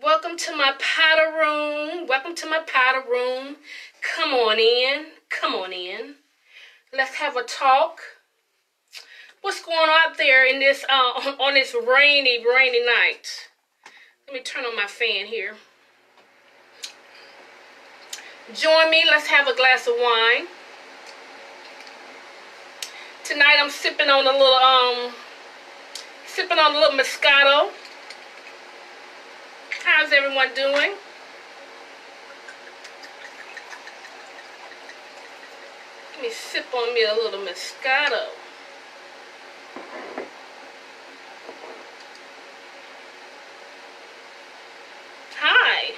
Welcome to my powder room. Welcome to my powder room. Come on in. Come on in. Let's have a talk. What's going on out there in this on this rainy night? Let me turn on my fan here. Join me. Let's have a glass of wine. Tonight I'm sipping on a little Moscato. How's everyone doing? Let me sip on me a little Moscato. Hi.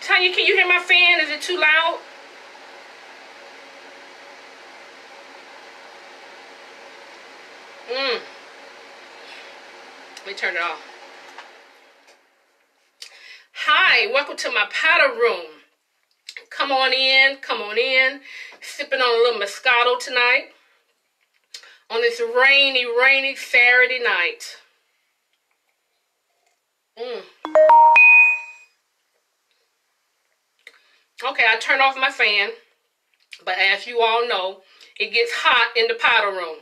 Tanya, can you hear my fan? Is it too loud? Let me turn it off. Hi, welcome to my powder room. Come on in, come on in. Sipping on a little Moscato tonight. On this rainy Saturday night. Okay, I turned off my fan. But as you all know, it gets hot in the powder room.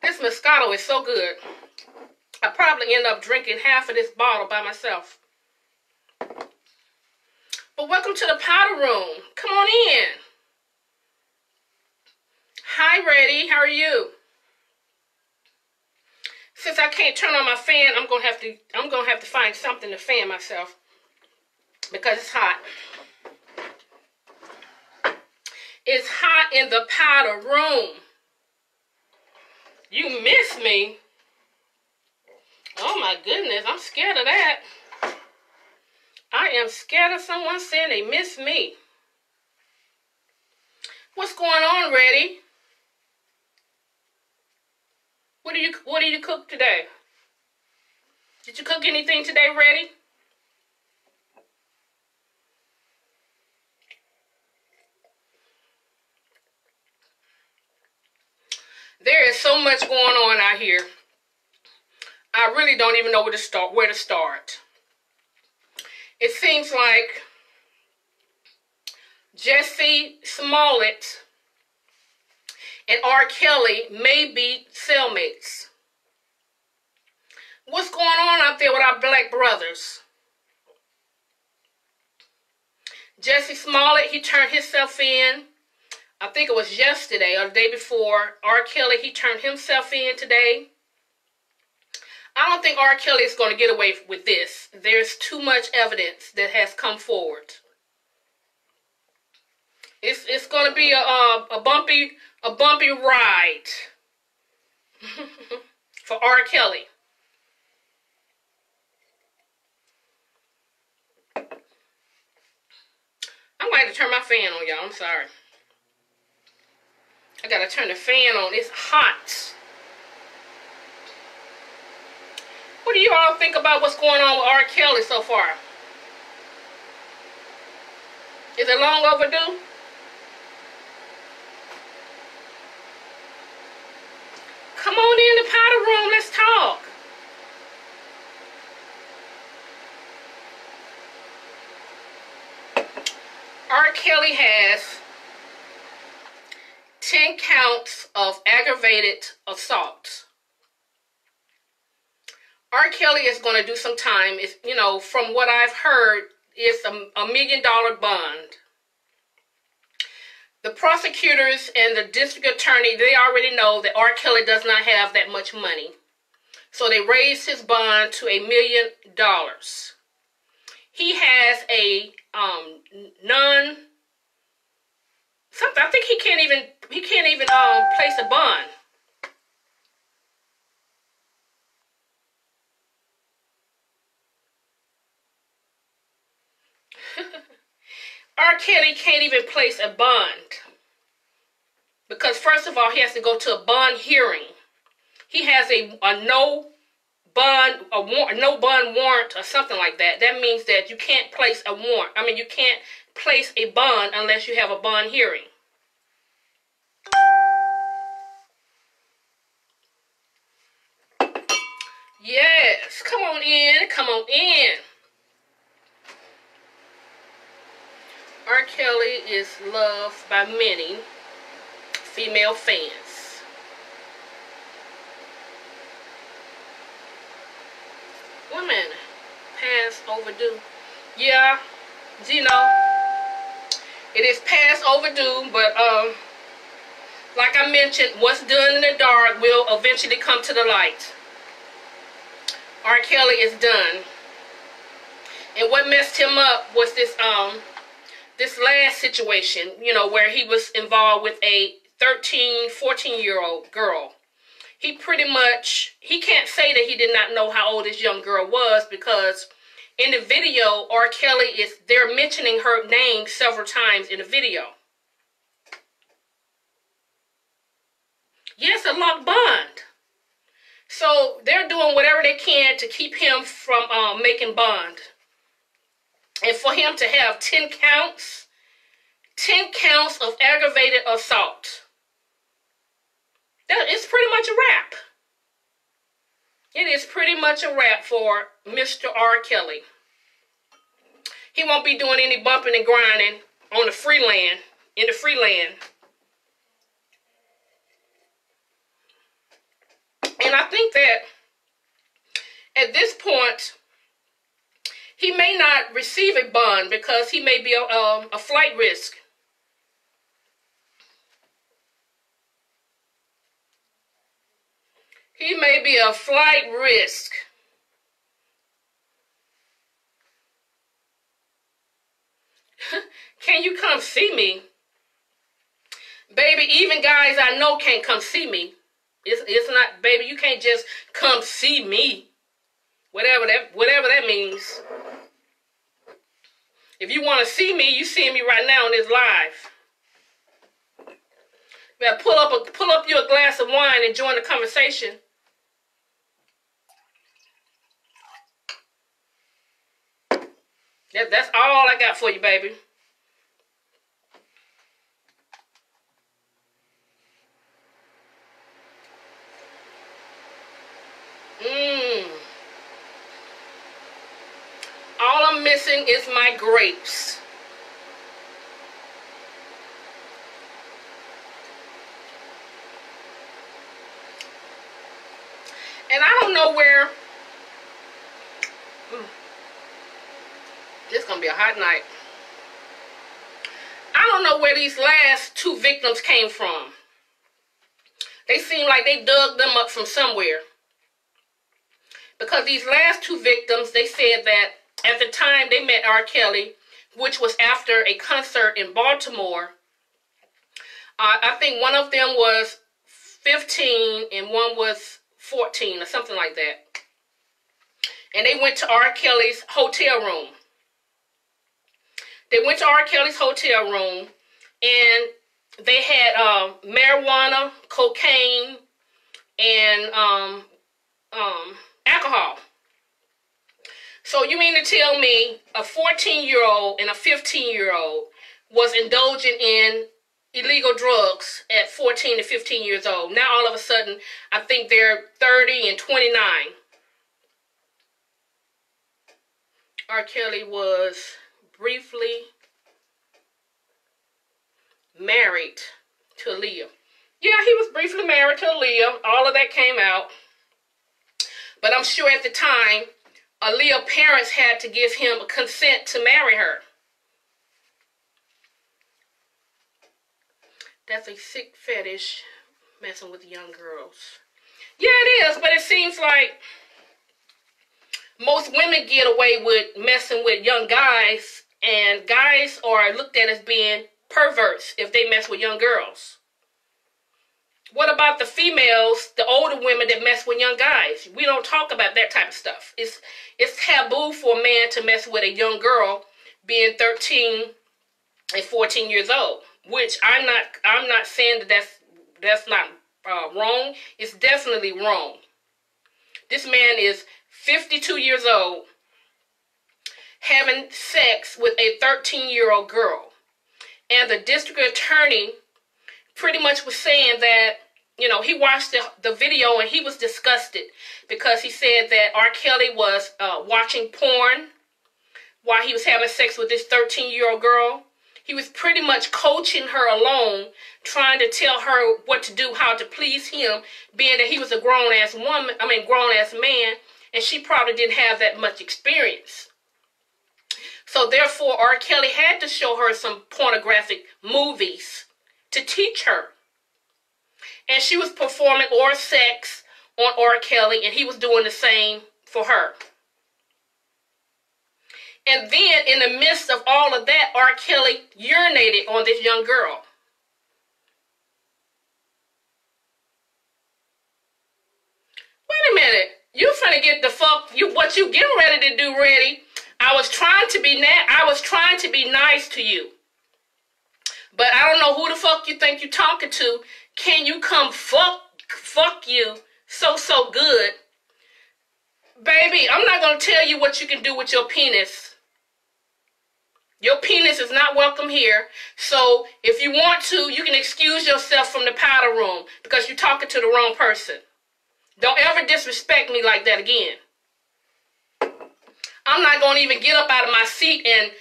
This Moscato is so good. I probably end up drinking half of this bottle by myself. But welcome to the powder room. Come on in. Hi, Reddy. How are you? Since I can't turn on my fan, I'm gonna have to find something to fan myself because it's hot. It's hot in the powder room. You miss me? Oh my goodness, I'm scared of that. I am scared of someone saying they miss me. What's going on, Reddy? What do you cook today? Did you cook anything today, Reddy? There is so much going on out here. I really don't even know where to start. It seems like Jussie Smollett and R. Kelly may be cellmates. What's going on out there with our black brothers? Jussie Smollett, he turned himself in. I think it was yesterday or the day before. R. Kelly, he turned himself in today. I don't think R. Kelly is going to get away with this. There's too much evidence that has come forward. It's going to be a bumpy ride for R. Kelly. I'm going to have to turn my fan on, y'all. I'm sorry. I got to turn the fan on. It's hot. What do you all think about what's going on with R. Kelly so far? Is it long overdue? Come on in the powder room. Let's talk. R. Kelly has 10 counts of aggravated assault. R. Kelly is going to do some time. It's, from what I've heard, it's $1 million bond. The prosecutors and the district attorney, they already know that R. Kelly does not have that much money. So they raised his bond to $1 million. He has a I think he can't even place a bond. R. Kelly can't even place a bond because first of all he has to go to a bond hearing. He has a no bond warrant or something like that. That means that you can't place a warrant. You can't place a bond unless you have a bond hearing. comments. Come on in. Come on in. R. Kelly is loved by many female fans. Women past overdue. Yeah, you know, it is past overdue, but like I mentioned, what's done in the dark will eventually come to the light. R. Kelly is done. And what messed him up was this last situation, you know, where he was involved with a 13, 14-year-old girl. He can't say that he did not know how old this young girl was, because in the video, R. Kelly they're mentioning her name several times in the video. Yes, a locked bond. So they're doing whatever they can to keep him from making bond. And for him to have 10 counts of aggravated assault. It's pretty much a wrap. It is pretty much a wrap for Mr. R. Kelly. He won't be doing any bumping and grinding on the free land, in the free land. And I think that at this point, he may not receive a bond because he may be a flight risk. He may be a flight risk. Can you come see me? Baby, even guys I know can't come see me. It's not, baby, you can't just come see me. Whatever that means. If you want to see me, you see me right now on this live. You better pull up you a glass of wine and join the conversation. That's all I got for you, baby. All I'm missing is my grapes. And I don't know where... This is going to be a hot night. I don't know where these last two victims came from. They seem like they dug them up from somewhere. Because these last two victims, they said that at the time they met R. Kelly, which was after a concert in Baltimore, I think one of them was 15 and one was 14 or something like that. And they went to R. Kelly's hotel room. They went to R. Kelly's hotel room and they had marijuana, cocaine, and alcohol. So you mean to tell me a 14-year-old and a 15-year-old was indulging in illegal drugs at 14 to 15 years old? Now all of a sudden, I think they're 30 and 29. R. Kelly was briefly married to Aaliyah. Yeah, he was briefly married to Aaliyah. All of that came out. But I'm sure at the time, Aaliyah's parents had to give him a consent to marry her. That's a sick fetish, messing with young girls. Yeah, it is, but it seems like most women get away with messing with young guys, and guys are looked at as being perverts if they mess with young girls. What about the females, the older women that mess with young guys? We don't talk about that type of stuff. It's taboo for a man to mess with a young girl being 13 and 14 years old, which I'm not saying that that's not wrong. It's definitely wrong. This man is 52 years old having sex with a 13-year-old girl. And the district attorney pretty much was saying that, you know, he watched the video and he was disgusted because he said that R. Kelly was watching porn while he was having sex with this 13-year-old girl. He was pretty much coaching her along, trying to tell her what to do, how to please him, being that he was a grown-ass man, and she probably didn't have that much experience. So therefore, R. Kelly had to show her some pornographic movies to teach her. And she was performing oral sex on R. Kelly, and he was doing the same for her. And then, in the midst of all of that, R. Kelly urinated on this young girl. Wait a minute. You finna get the fuck, what you getting ready to do ready. I was trying to be nice to you. But I don't know who the fuck you think you're talking to. Can you come fuck you so good? Baby, I'm not going to tell you what you can do with your penis. Your penis is not welcome here. So if you want to, you can excuse yourself from the powder room because you're talking to the wrong person. Don't ever disrespect me like that again. I'm not going to even get up out of my seat and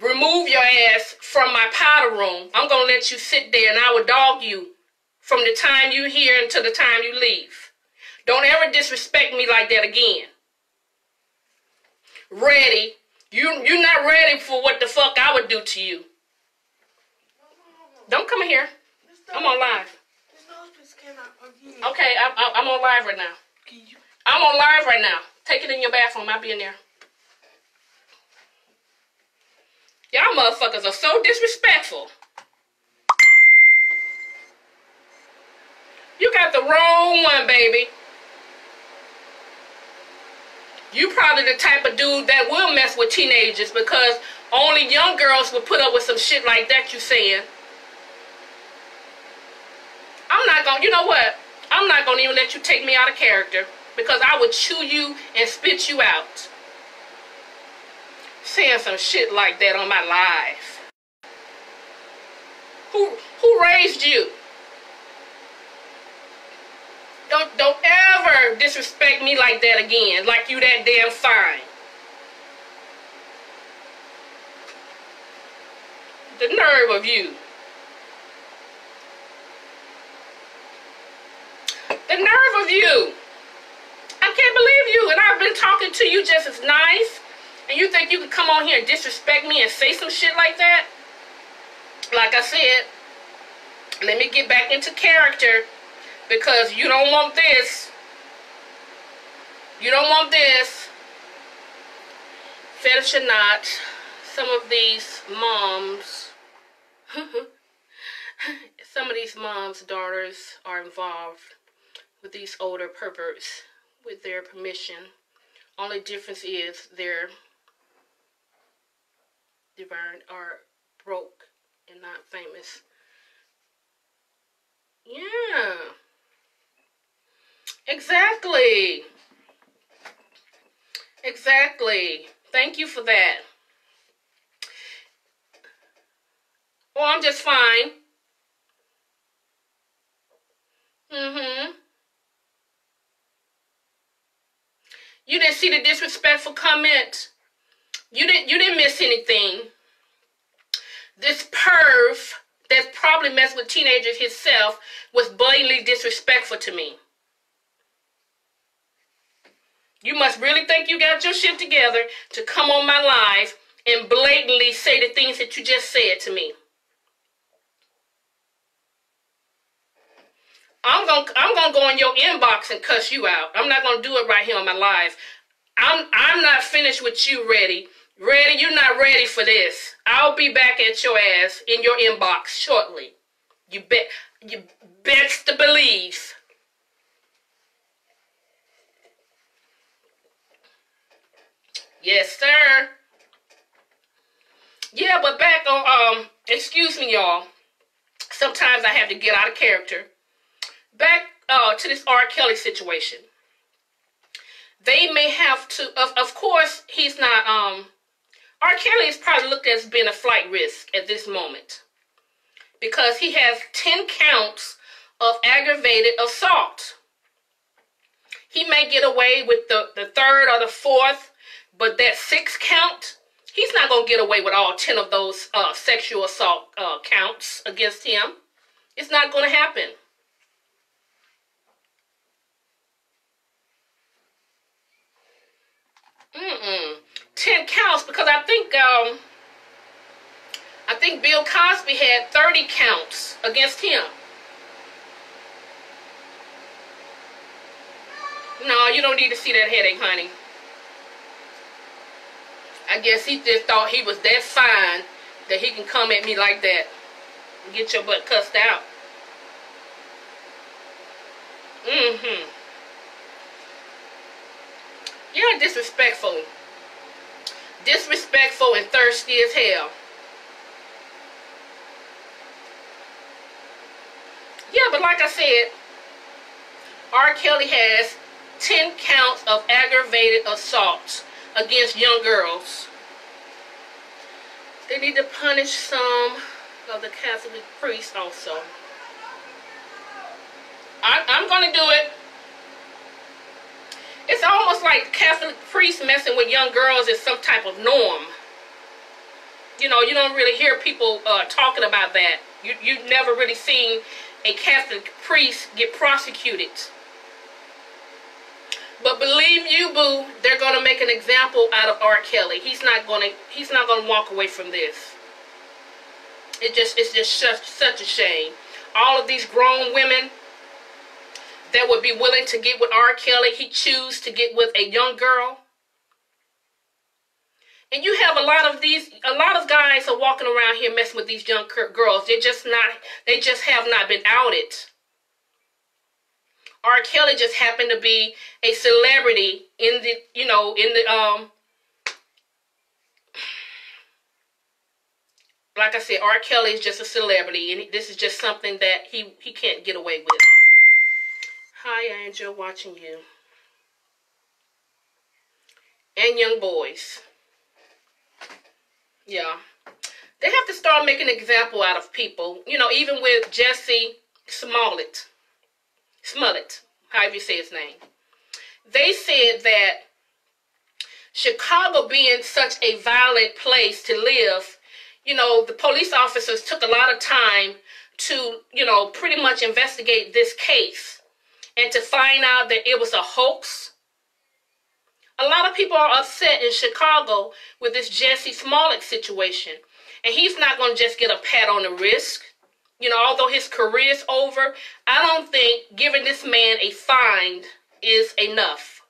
remove your ass from my powder room. I'm going to let you sit there and I will dog you from the time you here until the time you leave. Don't ever disrespect me like that again. Ready. You're not ready for what the fuck I would do to you. Don't come in here. I'm on live. Okay, I'm on live right now. I'm on live right now. Take it in your bathroom. I'll be in there. Y'all motherfuckers are so disrespectful. You got the wrong one, baby. You probably the type of dude that will mess with teenagers because only young girls will put up with some shit like that you saying. I'm not gonna, you know what? I'm not gonna even let you take me out of character because I would chew you and spit you out. Saying some shit like that on my live. Who raised you? Don't ever disrespect me like that again, like you that damn fine. The nerve of you. The nerve of you. I can't believe you, and I've been talking to you just as nice, and you think you can come on here and disrespect me and say some shit like that? Like I said, let me get back into character. Because you don't want this. You don't want this. Fetish or not, some of these moms, daughters are involved with these older perverts with their permission. Only difference is they're divine or broke and not famous. Yeah. Exactly. Exactly. Thank you for that. Oh, I'm just fine. You didn't see the disrespectful comment. You didn't miss anything. This perv that's probably messed with teenagers himself was blatantly disrespectful to me. You must really think you got your shit together to come on my live and blatantly say the things that you just said to me. I'm gonna go in your inbox and cuss you out. I'm not gonna do it right here on my live. I'm not finished with you, Ready. Ready, you're not ready for this. I'll be back at your ass in your inbox shortly. You best to believe. Yes, sir. Yeah, but back on, excuse me, y'all. Sometimes I have to get out of character. Back to this R. Kelly situation. They may have to, of course, he's not, R. Kelly is probably looked at as being a flight risk at this moment. Because he has 10 counts of aggravated assault. He may get away with the third or the fourth, but that sixth count, he's not going to get away with all 10 of those sexual assault counts against him. It's not going to happen. Mm-mm. 10 counts, because I think Bill Cosby had 30 counts against him. No, you don't need to see that headache, honey. I guess he just thought he was that fine that he can come at me like that and get your butt cussed out. You're disrespectful. Disrespectful and thirsty as hell. Yeah, but like I said, R. Kelly has 10 counts of aggravated assault against young girls. They need to punish some of the Catholic priests also. I'm going to do it. It's almost like Catholic priests messing with young girls is some type of norm. You know, you don't really hear people talking about that. You've never really seen a Catholic priest get prosecuted. But believe you, boo, they're going to make an example out of R. Kelly. He's not going to walk away from this. It's just such a shame. All of these grown women that would be willing to get with R. Kelly, he choose to get with a young girl. And you have a lot of guys are walking around here messing with these young girls. They just have not been outed. R. Kelly just happened to be a celebrity in the, like I said, R. Kelly is just a celebrity, and this is just something that he can't get away with. Hi, Angel, watching you. And young boys. Yeah. They have to start making an example out of people. You know, even with Jesse Smollett, however you say his name. They said that Chicago being such a violent place to live, you know, the police officers took a lot of time to, you know, pretty much investigate this case. And to find out that it was a hoax. A lot of people are upset in Chicago with this Jesse Smollett situation. And he's not going to just get a pat on the wrist. You know, although his career is over, I don't think giving this man a fine is enough.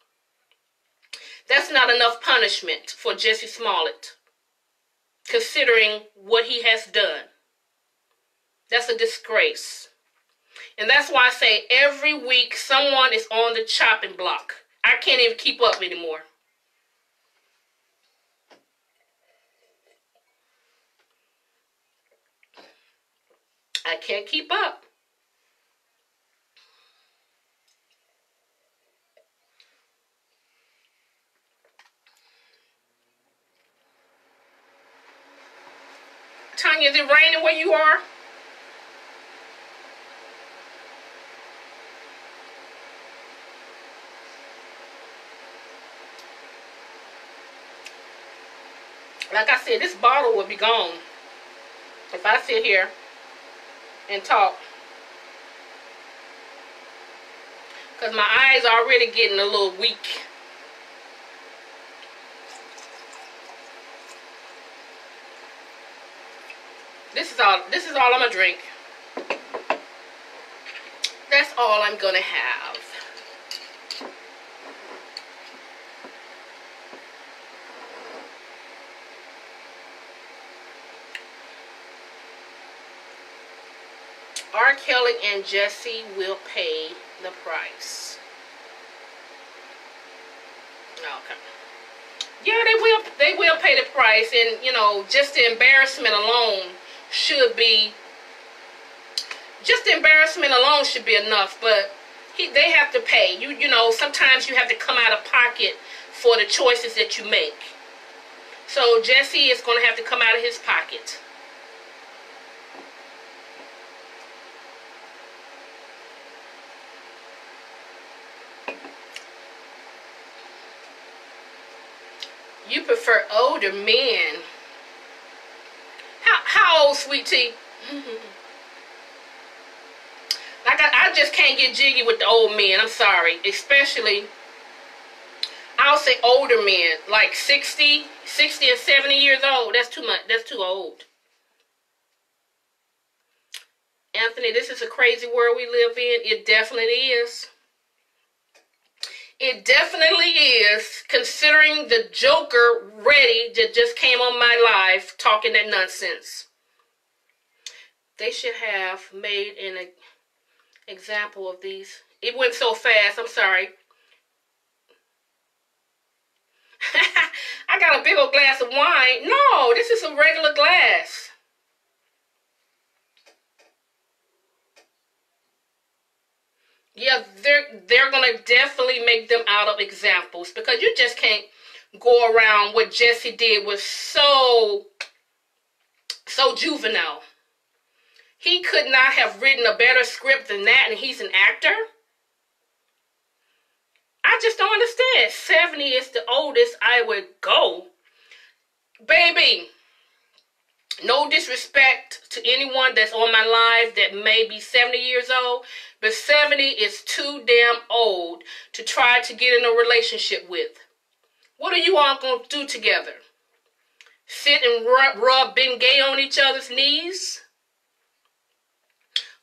That's not enough punishment for Jesse Smollett, considering what he has done. That's a disgrace. And that's why I say every week someone is on the chopping block. I can't even keep up anymore. I can't keep up. Tanya, is it raining where you are? Like I said, this bottle will be gone if I sit here and talk. Because my eyes are already getting a little weak. This is all I'm going to drink. That's all I'm going to have. R. Kelly and Jesse will pay the price. Okay. Yeah, they will pay the price, and you know, just the embarrassment alone should be enough, but they have to pay. You know, sometimes you have to come out of pocket for the choices that you make. So Jesse is going to have to come out of his pocket. You prefer older men. How old, sweet tea? Like, I just can't get jiggy with the old men. I'm sorry. Especially, I'll say older men. Like 60 and 70 years old. That's too much. That's too old. Anthony, this is a crazy world we live in. It definitely is. It definitely is, considering the Joker Reddy that just came on my live talking that nonsense. They should have made an example of these. It went so fast. I'm sorry. I got a big old glass of wine. No, this is a regular glass. Yeah, they're gonna definitely make them out of examples, because you just can't go around. What Jesse did was so juvenile. He could not have written a better script than that, and he's an actor. I just don't understand. 70 is the oldest I would go. Baby, no disrespect to anyone that's on my live that may be 70 years old, but 70 is too damn old to try to get in a relationship with. What are you all going to do together? Sit and rub Ben Gay on each other's knees?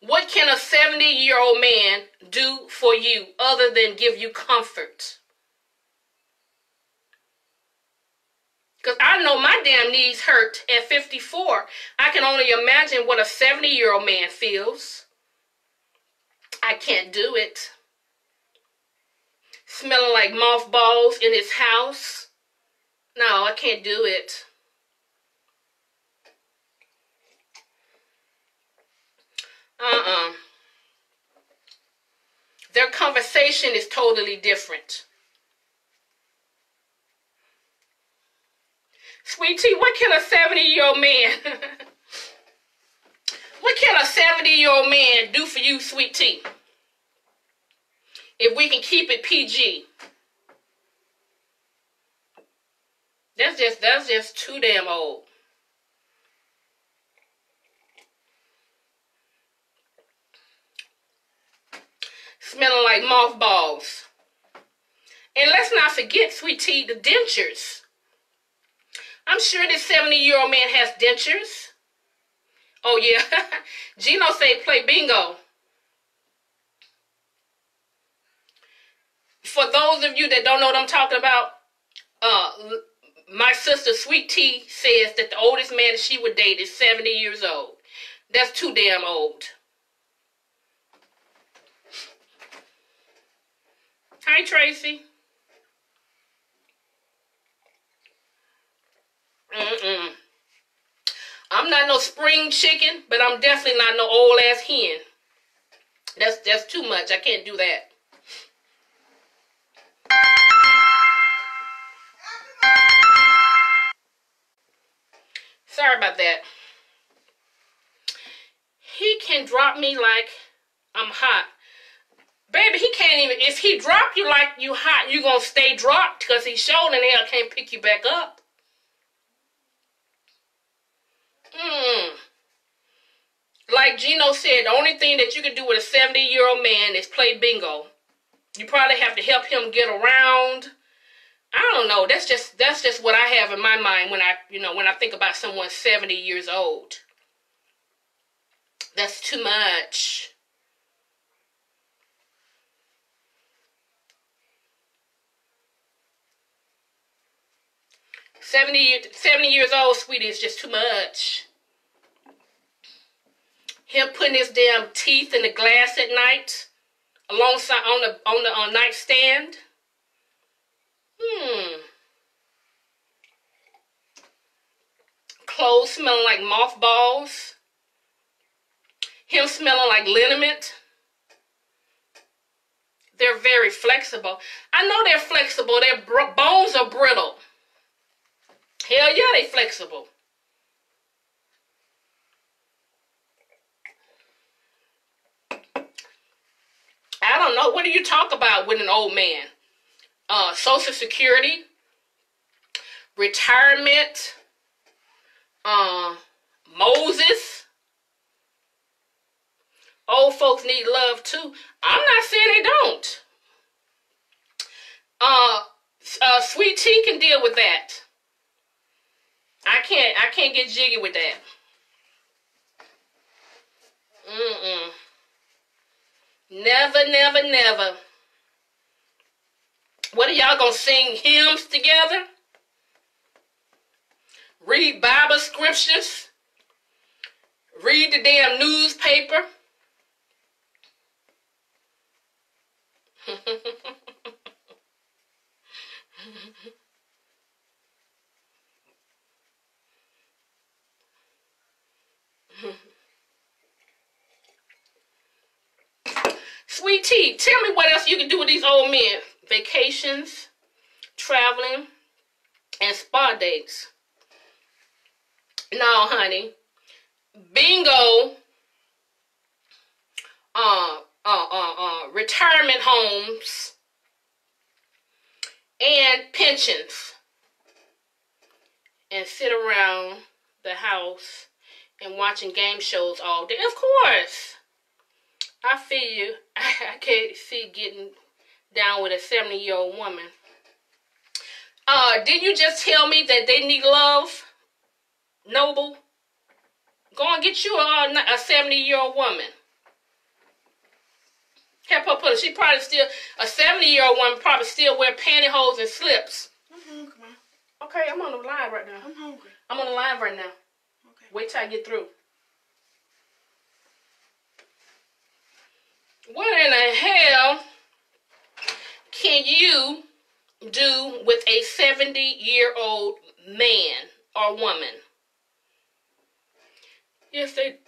What can a 70-year-old man do for you other than give you comfort? Because I know my damn knees hurt at 54. I can only imagine what a 70-year-old man feels. I can't do it. Smelling like mothballs in his house. No, I can't do it. Their conversation is totally different. Sweet tea, what can a 70-year-old man what can a 70-year-old man do for you, sweet tea? If we can keep it PG. That's just too damn old. Smelling like mothballs. And let's not forget, sweet tea, the dentures. I'm sure this 70-year-old man has dentures. Oh, yeah. Gino say play bingo. For those of you that don't know what I'm talking about, my sister, Sweet Tea, says that the oldest man she would date is 70 years old. That's too damn old. Hi, Tracy. I'm not no spring chicken, but I'm definitely not no old ass hen. That's too much. I can't do that. Sorry about that. He can drop me like I'm hot. Baby, he can't even, if he drop you like you hot, you gonna stay dropped, because he sure in hell can't pick you back up. Like Gino said, the only thing that you can do with a 70-year-old man is play bingo. You probably have to help him get around. I don't know. That's just what I have in my mind when I think about someone 70 years old. That's too much. Seventy years old, sweetie, is just too much. Him putting his damn teeth in the glass at night, alongside on the nightstand. Clothes smelling like mothballs. Him smelling like liniment. They're very flexible. I know they're flexible. Their bones are brittle. Hell yeah, they flexible. I don't know. What do you talk about with an old man? Social Security, retirement, Moses. Old folks need love too. I'm not saying they don't. Sweet Tea can deal with that. I can't get jiggy with that. Never, never, never. What are y'all gonna sing hymns together? Read Bible scriptures? Read the damn newspaper? Sweet Tea, tell me what else you can do with these old men. Vacations, traveling, and spa dates. No, honey. Bingo. Retirement homes and pensions. And sit around the house and watching game shows all day. Of course. I feel you. I can't see getting down with a 70-year-old woman. Didn't you just tell me that they need love, Noble? Go and get you a 70-year-old woman. Help her put it. She probably still, a 70-year-old woman probably still wear pantyhose and slips. I'm hungry, man. Okay, I'm on the line right now. I'm hungry. I'm on the line right now. Okay. Wait till I get through. What in the hell can you do with a 70-year-old man or woman? Yes, they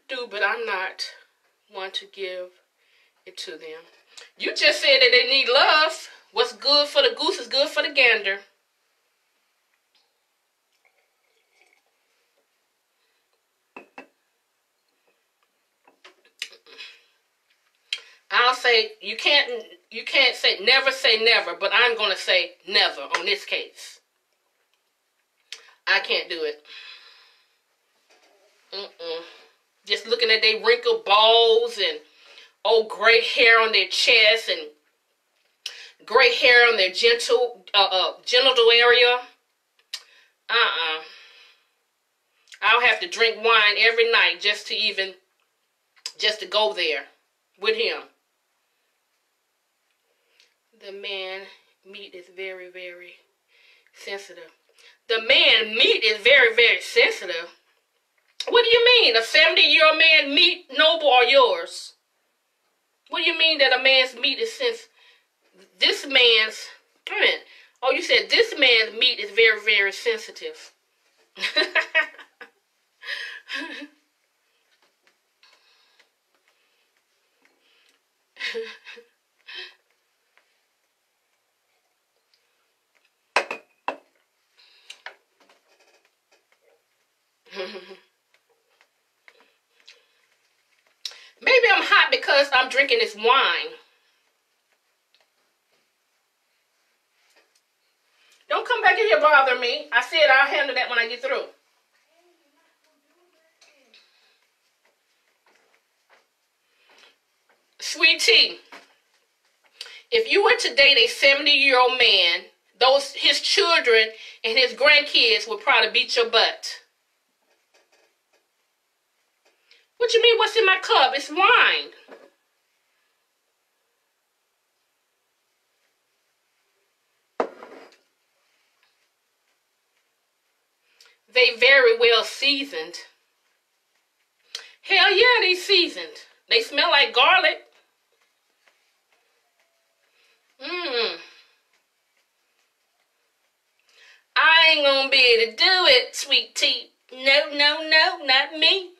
do, but I'm not one to give it to them. You just said that they need love. What's good for the goose is good for the gander. I'll say you can't say never, but I'm gonna say never on this case. I can't do it. Just looking at their wrinkled balls and old gray hair on their chest and gray hair on their genital area. I'll have to drink wine every night just to go there with him. The man meat is very, very sensitive. The man meat is very, very sensitive. What do you mean? A 70-year-old man meat, Noble, or yours? What do you mean that a man's meat is sensitive? This man's, oh, you said this man's meat is very, very sensitive. Maybe I'm hot because I'm drinking this wine. Don't come back in here bother me. I said I'll handle that when I get through. Sweet Tea, if you were to date a 70-year-old man, his children and his grandkids would probably beat your butt. What you mean, what's in my cup? It's wine. They very well seasoned. Hell yeah, they seasoned. They smell like garlic. I ain't gonna be able to do it, Sweet Tea. No, no, no, not me.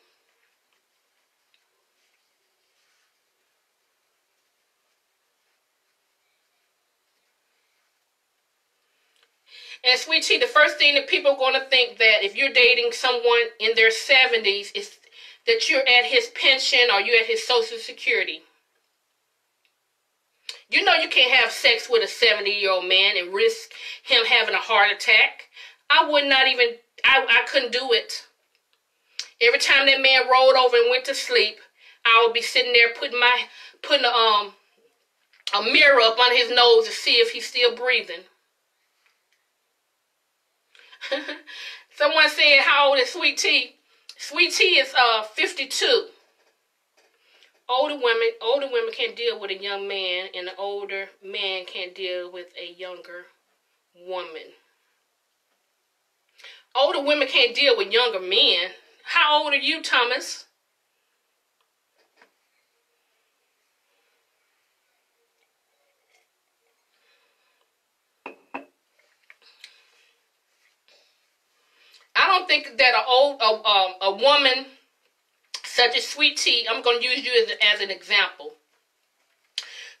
And Sweet Tea, the first thing that people are going to think that if you're dating someone in their 70s is that you're at his pension or you're at his Social Security. You know you can't have sex with a 70-year-old man and risk him having a heart attack. I would not even, I couldn't do it. Every time that man rolled over and went to sleep, I would be sitting there putting a mirror up on his nose to see if he's still breathing. Someone said, how old is Sweet Tea? Sweet Tea is 52. Older women can't deal with a young man, and an older man can't deal with a younger woman. Older women can't deal with younger men. How old are you, Thomas? I don't think that a woman such as Sweet Tea, I'm going to use you as an example.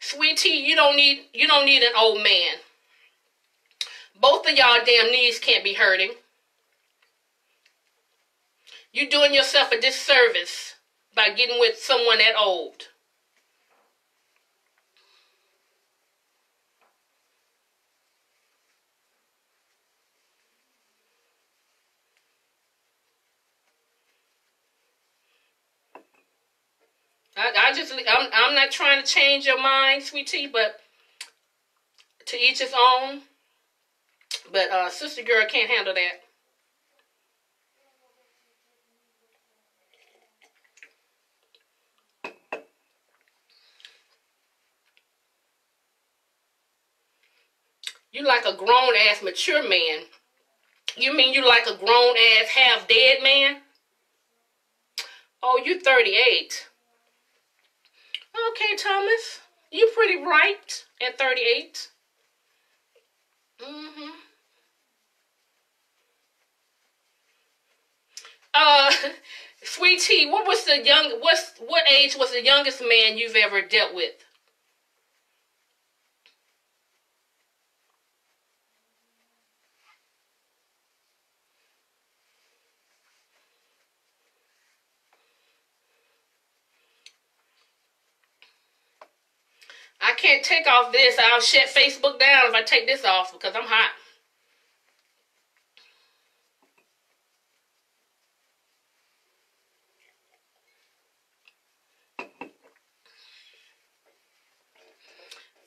Sweet Tea, you don't need an old man. Both of y'all damn knees can't be hurting. You're doing yourself a disservice by getting with someone that old. I'm not trying to change your mind, Sweet Tea, but to each his own. But sister girl can't handle that. You like a grown-ass mature man. You mean you like a grown-ass half-dead man? Oh, you 38. Okay, Thomas. You pretty ripe at 38. Sweet Tea, what age was the youngest man you've ever dealt with? I can't take off this. I'll shut Facebook down if I take this off because I'm hot.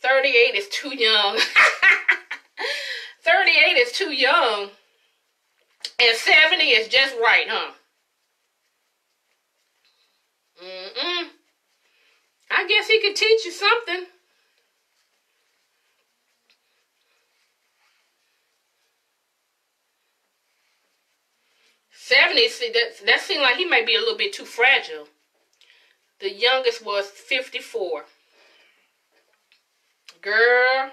$38 is too young. 38 is too young. And 70 is just right, huh? I guess he could teach you something. See, that seemed like he might be a little bit too fragile. The youngest was 54. Girl,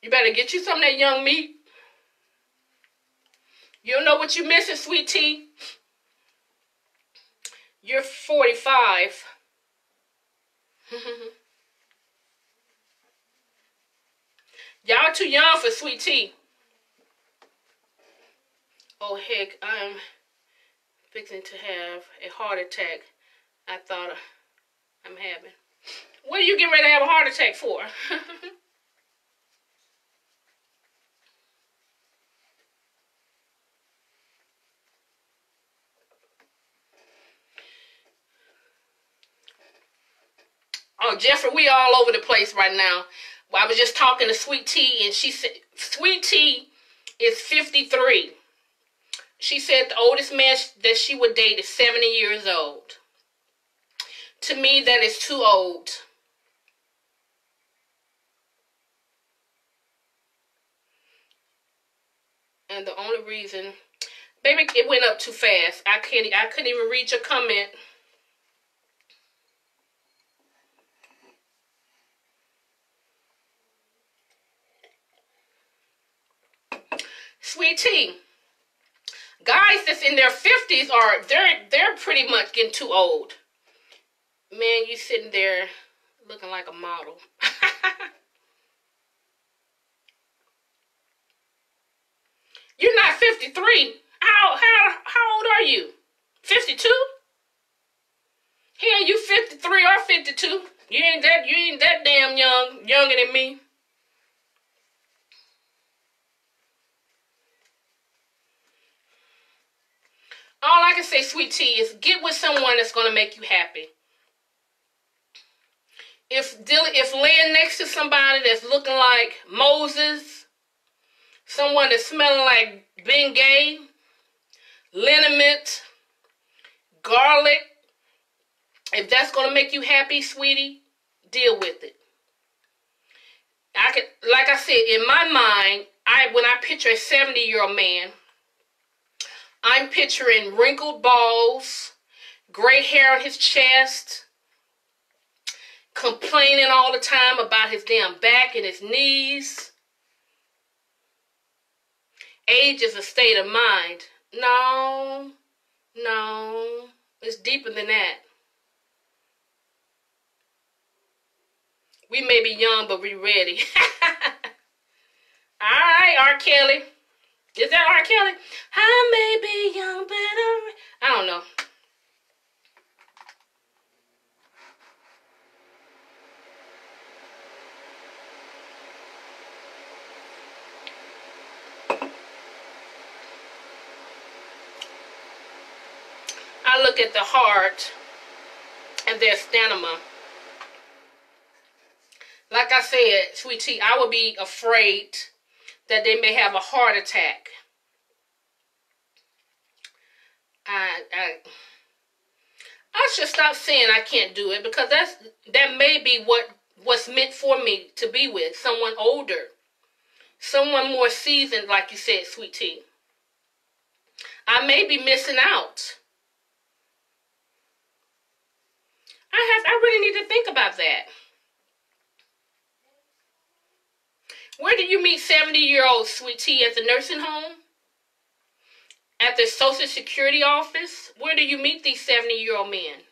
you better get you some of that young meat. You don't know what you're missing, Sweet Tea. You're 45. Y'all too young for Sweet Tea. Oh, heck, I'm fixing to have a heart attack. I thought I'm having. What are you getting ready to have a heart attack for? Oh, Jeffrey, we all over the place right now. Well, I was just talking to Sweet Tea, and she said Sweet Tea is 53. She said the oldest man that she would date is 70 years old. To me, that is too old. And the only reason, baby, it went up too fast. I couldn't even read your comment. Sweet Tea. Guys that's in their 50s they're pretty much getting too old. Man, you sitting there looking like a model. You're not 53. How old are you? 52? Hell, you 53 or 52. You ain't that damn younger than me. All I can say, sweet tea, is get with someone that's gonna make you happy. If laying next to somebody that's looking like Moses, someone that's smelling like Bengay, liniment, garlic, if that's gonna make you happy, sweetie, deal with it. Like I said, in my mind, when I picture a 70-year-old man, I'm picturing wrinkled balls, gray hair on his chest, complaining all the time about his damn back and his knees. Age is a state of mind. No, it's deeper than that. We may be young, but we ready. All right, R. Kelly. Is that R. Kelly? I may be young, but I don't know. I look at the heart and their stamina. Like I said, sweet tea, I would be afraid that they may have a heart attack. I should stop saying I can't do it, because that may be what's meant for me to be with. Someone older. Someone more seasoned, like you said, sweet tea. I may be missing out. I really need to think about that. Where do you meet 70-year-old sweet tea? At the nursing home? At the Social Security office? Where do you meet these 70-year-old men?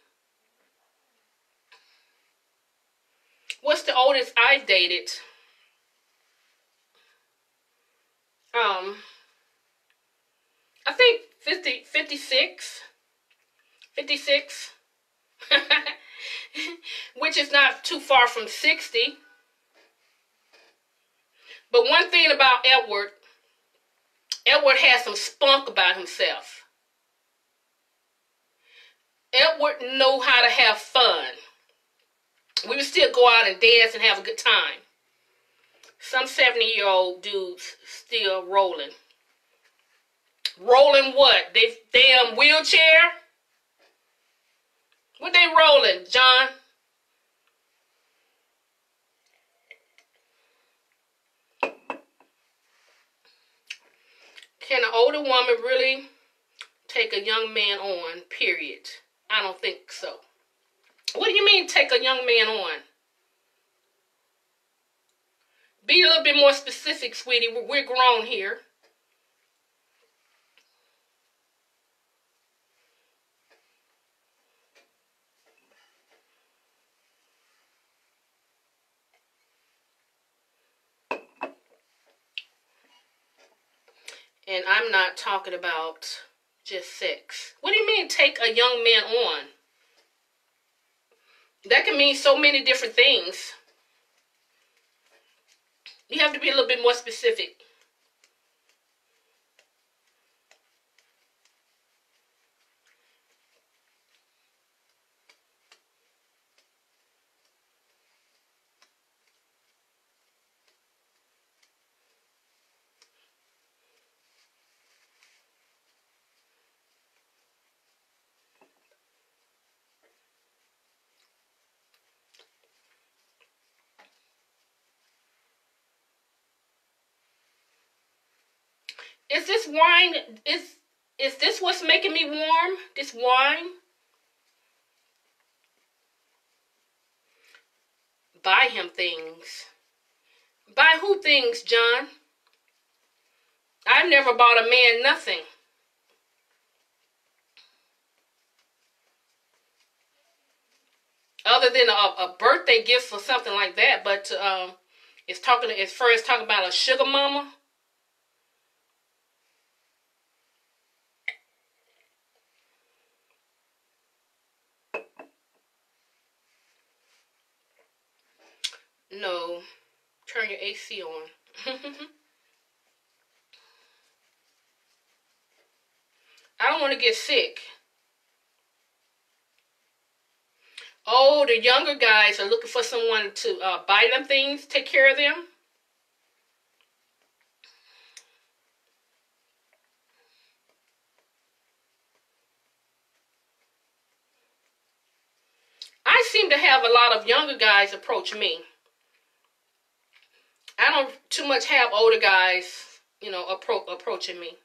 What's the oldest I've dated? I think 56. 56. Which is not too far from 60. But one thing about Edward has some spunk about himself. Edward know how to have fun. We would still go out and dance and have a good time. Some 70-year-old dudes still rolling. Rolling what? They damn wheelchair? What they rolling, John? Can an older woman really take a young man on, period? I don't think so. What do you mean take a young man on? Be a little bit more specific, sweetie. We're grown here. And I'm not talking about just sex. What do you mean take a young man on? That can mean so many different things. You have to be a little bit more specific. Is this wine, is this what's making me warm? This wine? Buy him things. Buy who things, John? I've never bought a man nothing. Other than a birthday gift or something like that. But as far as talking about a sugar mama. No. Turn your AC on. I don't want to get sick. Oh, the younger guys are looking for someone to buy them things, take care of them. I seem to have a lot of younger guys approach me. I don't too much have older guys, you know, approaching me.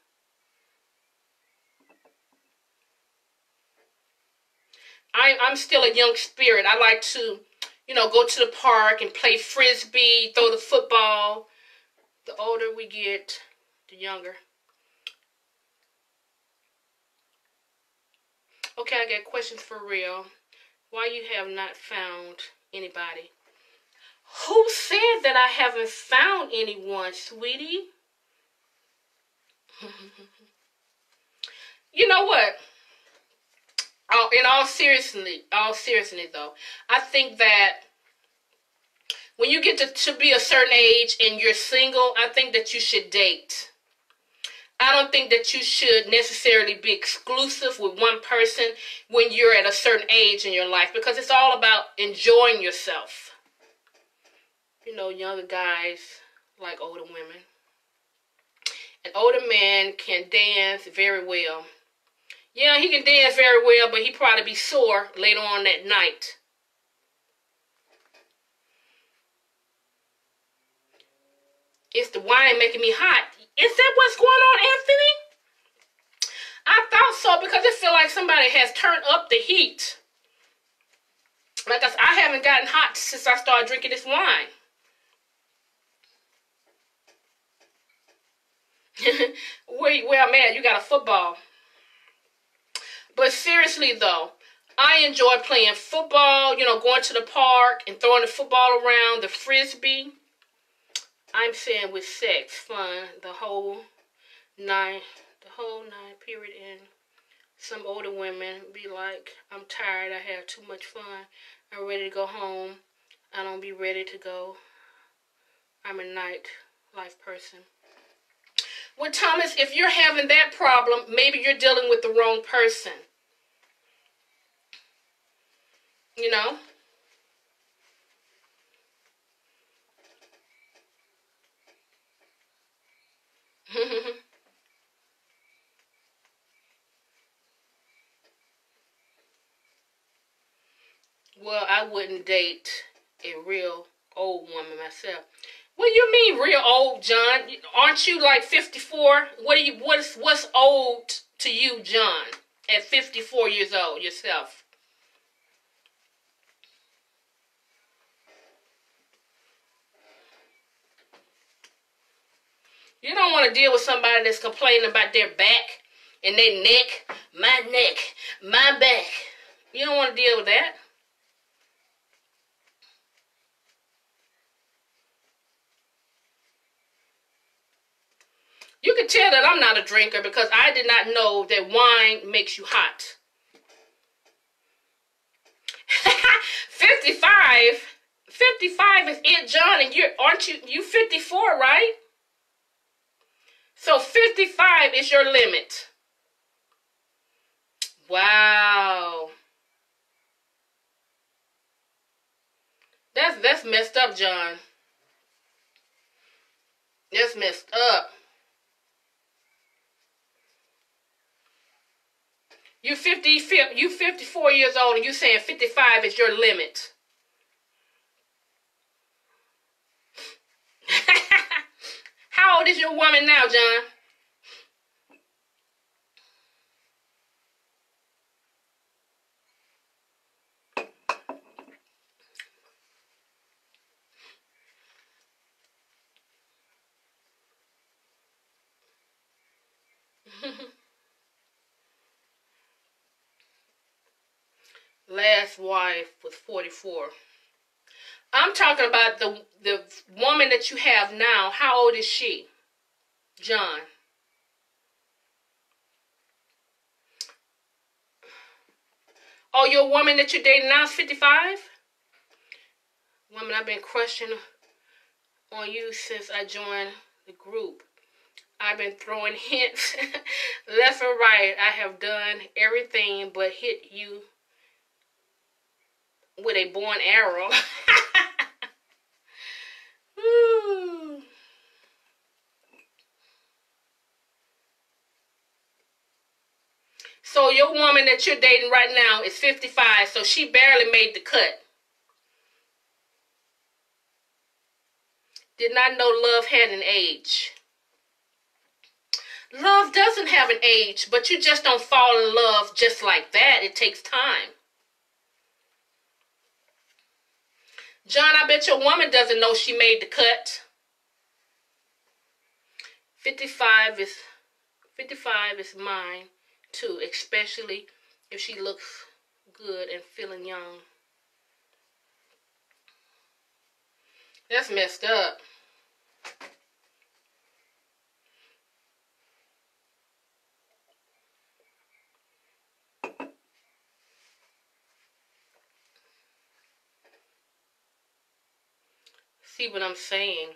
I'm still a young spirit. I like to, you know, go to the park and play frisbee, throw the football. The older we get, the younger. Okay, I got questions for real. Why you have not found anybody? Who said that I haven't found anyone, sweetie? You know what? In all seriousness though, I think that when you get to be a certain age and you're single, I think that you should date. I don't think that you should necessarily be exclusive with one person when you're at a certain age in your life, because it's all about enjoying yourself. You know, younger guys like older women. An older man can dance very well. Yeah, he can dance very well, but he probably be sore later on that night. It's the wine making me hot. Is that what's going on, Anthony? I thought so, because it feels like somebody has turned up the heat. Like I haven't gotten hot since I started drinking this wine. Where I'm at, you got a football. But seriously though, I enjoy playing football, you know, going to the park and throwing the football around, the frisbee. I'm saying with sex, fun, the whole night period. And some older women be like, I'm tired, I have too much fun, I'm ready to go home, I don't be ready to go. I'm a night life person. Well, Thomas, if you're having that problem, maybe you're dealing with the wrong person. You know? Well, I wouldn't date a real old woman myself. What do you mean real old, John? Aren't you like 54? What's old to you, John, at 54 years old yourself? You don't want to deal with somebody that's complaining about their back and their neck, my back. You don't want to deal with that. You can tell that I'm not a drinker because I did not know that wine makes you hot. 55? 55 is it, John, and aren't you 54, right? So 55 is your limit. Wow. That's messed up, John. That's messed up. You 54 years old and you saying 55 is your limit. How old is your woman now, John? Last wife was 44. I'm talking about the woman that you have now. How old is she, John? Oh, your woman that you're dating now is 55? Woman, I've been crushing on you since I joined the group. I've been throwing hints left and right. I have done everything but hit you with a bow and arrow. Woo. So your woman that you're dating right now is 55, so she barely made the cut. Did not know love had an age. Love doesn't have an age, but you just don't fall in love just like that. It takes time. John, I bet your woman doesn't know she made the cut. 55 is mine too, especially if she looks good and feeling young. That's messed up. See what I'm saying?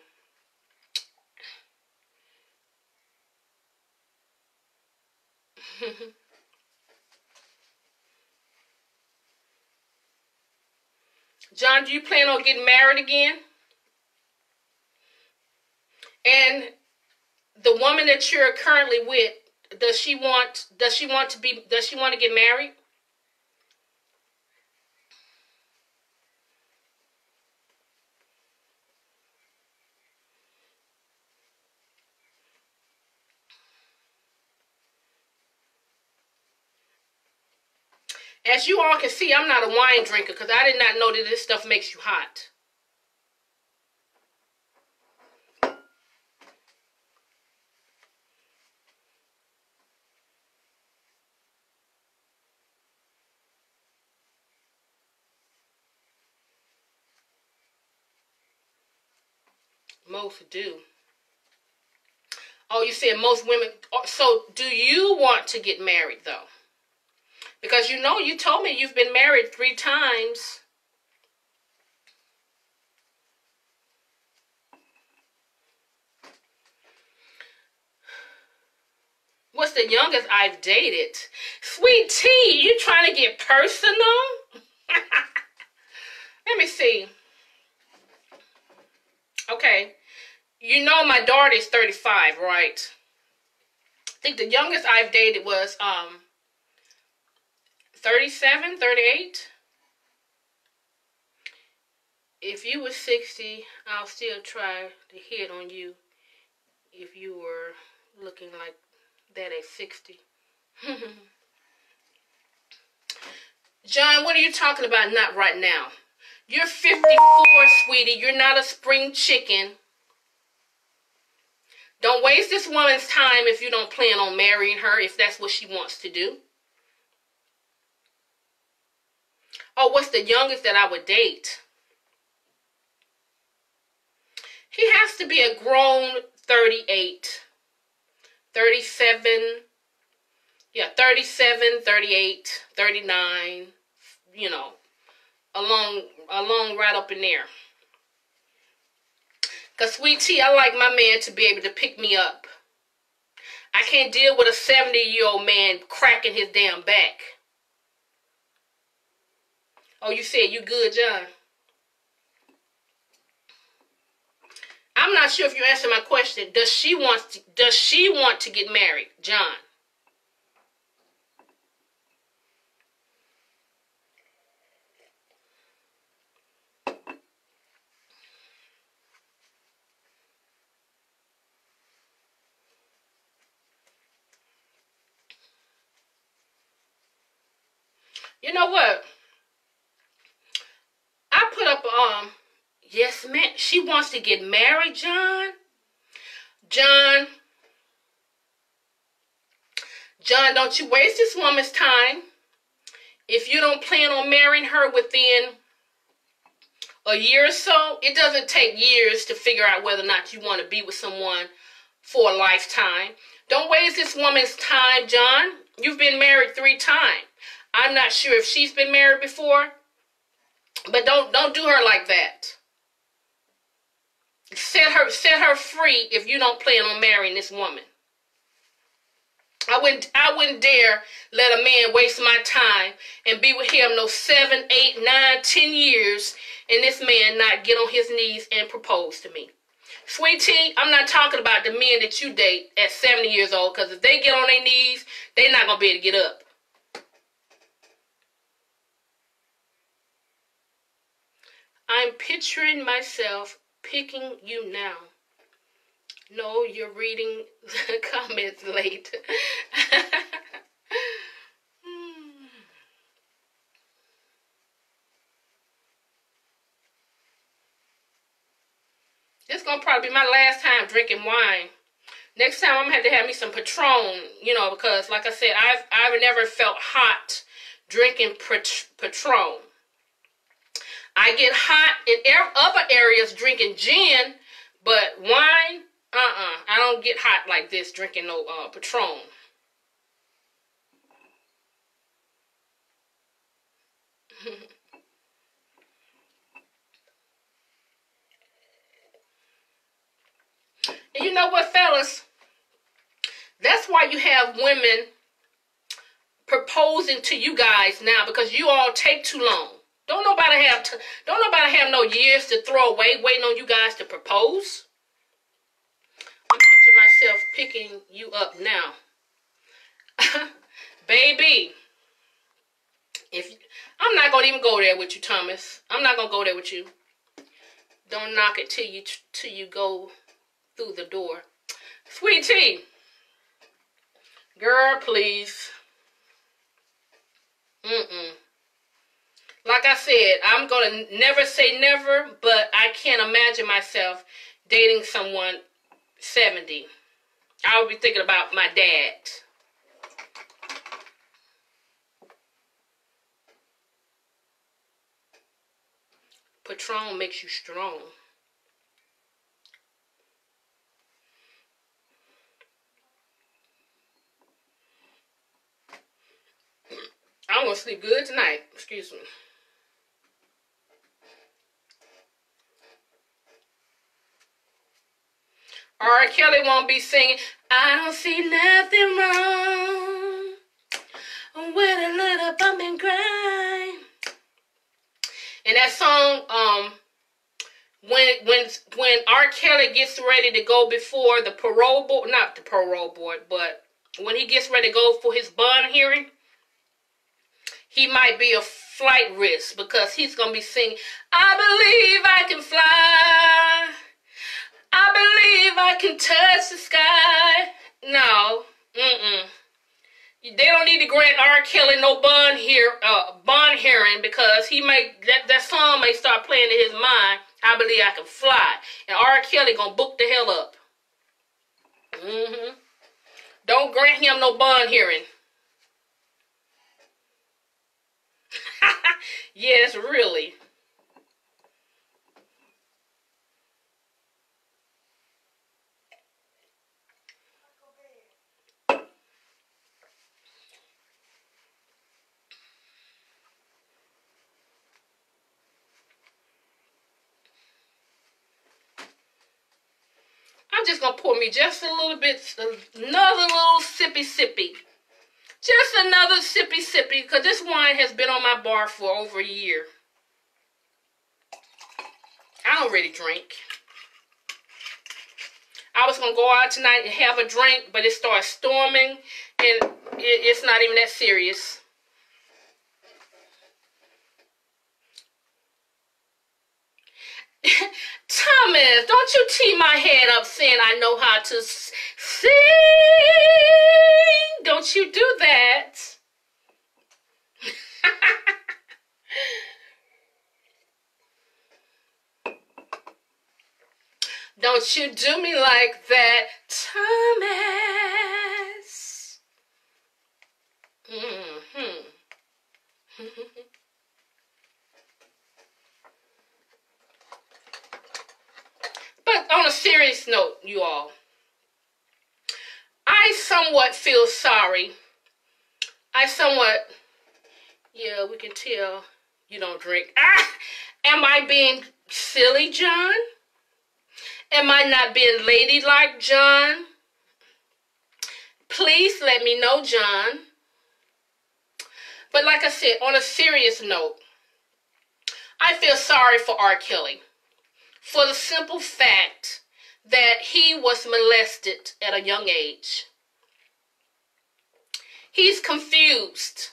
John, do you plan on getting married again? And the woman that you're currently with, does she want to get married? As you all can see, I'm not a wine drinker because I did not know that this stuff makes you hot. Most do. Oh, you said most women. So do you want to get married though? Because you know, you told me you've been married 3 times. What's the youngest I've dated? Sweet tea, you trying to get personal? Let me see. Okay. You know my daughter is 35, right? I think the youngest I've dated was 37, 38. If you were 60, I'll still try to hit on you if you were looking like that at 60. John, what are you talking about? Not right now. You're 54, sweetie. You're not a spring chicken. Don't waste this woman's time if you don't plan on marrying her, if that's what she wants to do. Oh, what's the youngest that I would date? He has to be a grown 38, 37, yeah, 37, 38, 39, you know, along right up in there. Because, sweet tea, I like my man to be able to pick me up. I can't deal with a 70-year-old man cracking his damn back. Oh, you said you good, John? I'm not sure if you answered my question. Does she want to get married, John? You know what? I put up yes, ma'am. She wants to get married, John. John, don't you waste this woman's time. If you don't plan on marrying her within a year or so, it doesn't take years to figure out whether or not you want to be with someone for a lifetime. Don't waste this woman's time, John. You've been married 3 times. I'm not sure if she's been married before, but don't do her like that. Set her free if you don't plan on marrying this woman. I wouldn't dare let a man waste my time and be with him no 7, 8, 9, 10 years and this man not get on his knees and propose to me. Sweetie, I'm not talking about the men that you date at 70 years old, because if they get on their knees, they're not going to be able to get up. I'm picturing myself picking you now. No, you're reading the comments late. This is going to probably be my last time drinking wine. Next time I'm going to have me some Patron, you know, because like I said, I've never felt hot drinking Patron. I get hot in other areas drinking gin, but wine, I don't get hot like this drinking no Patron. And you know what, fellas? That's why you have women proposing to you guys now, because you all take too long. Don't nobody have no years to throw away waiting on you guys to propose. I'm picturing myself picking you up now. Baby, I'm not going to even go there with you, Thomas. I'm not going to go there with you. Don't knock it till you go through the door. Sweetie, girl, please. Like I said, I'm going to never say never, but I can't imagine myself dating someone 70. I would be thinking about my dad. Patron makes you strong. I want to sleep good tonight. Excuse me. R. Kelly won't be singing, I don't see nothing wrong with a little bump and grind. And that song, when R. Kelly gets ready to go before the parole board, not the parole board, but when he gets ready to go for his bond hearing, he might be a flight risk, because he's going to be singing, I believe I can fly. I believe I can touch the sky. No. They don't need to grant R. Kelly no bond hearing, because he may that song may start playing in his mind. I believe I can fly, and R. Kelly gonna book the hell up. Don't grant him no bond hearing. Yes, really. I'm just going to pour me just a little bit, another little sippy. Just another sippy, because this wine has been on my bar for over a year. I don't really drink. I was going to go out tonight and have a drink, but it started storming, and it's not even that serious. Thomas, don't you tee my head up saying I know how to sing. Don't you do that. Don't you do me like that, Thomas. But on a serious note, you all, I somewhat feel sorry. Yeah, we can tell you don't drink. Am I being silly, John? Am I not being ladylike, John? Please let me know, John. But like I said, on a serious note, I feel sorry for R. Kelly for the simple fact that he was molested at a young age. He's confused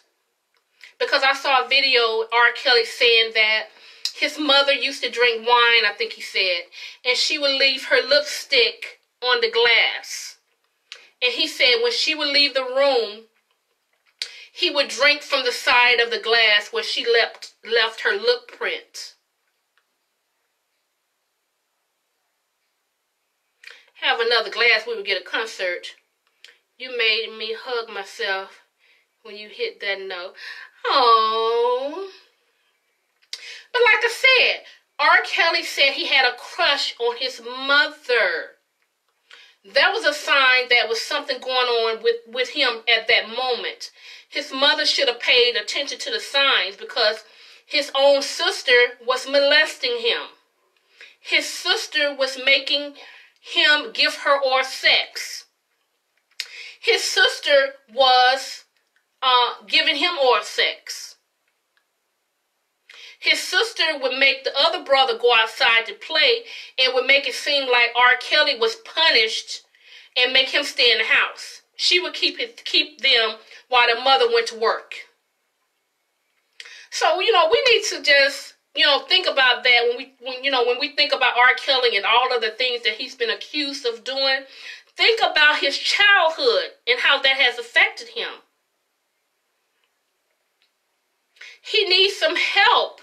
because I saw a video R. Kelly saying that his mother used to drink wine, I think he said, and she would leave her lipstick on the glass. And he said when she would leave the room, he would drink from the side of the glass where she left her lip print. Have another glass, we would get a concert. You made me hug myself when you hit that note. Oh. But like I said, R. Kelly said he had a crush on his mother. That was a sign that was something going on with him at that moment. His mother should have paid attention to the signs because his own sister was molesting him. His sister was making him give her oral sex. His sister was giving him oral sex. His sister would make the other brother go outside to play and would make it seem like R. Kelly was punished and make him stay in the house. She would keep them while the mother went to work. So, we need to just, think about that when we think about R. Kelly and all of the things that he's been accused of doing. Think about his childhood and how that has affected him. He needs some help.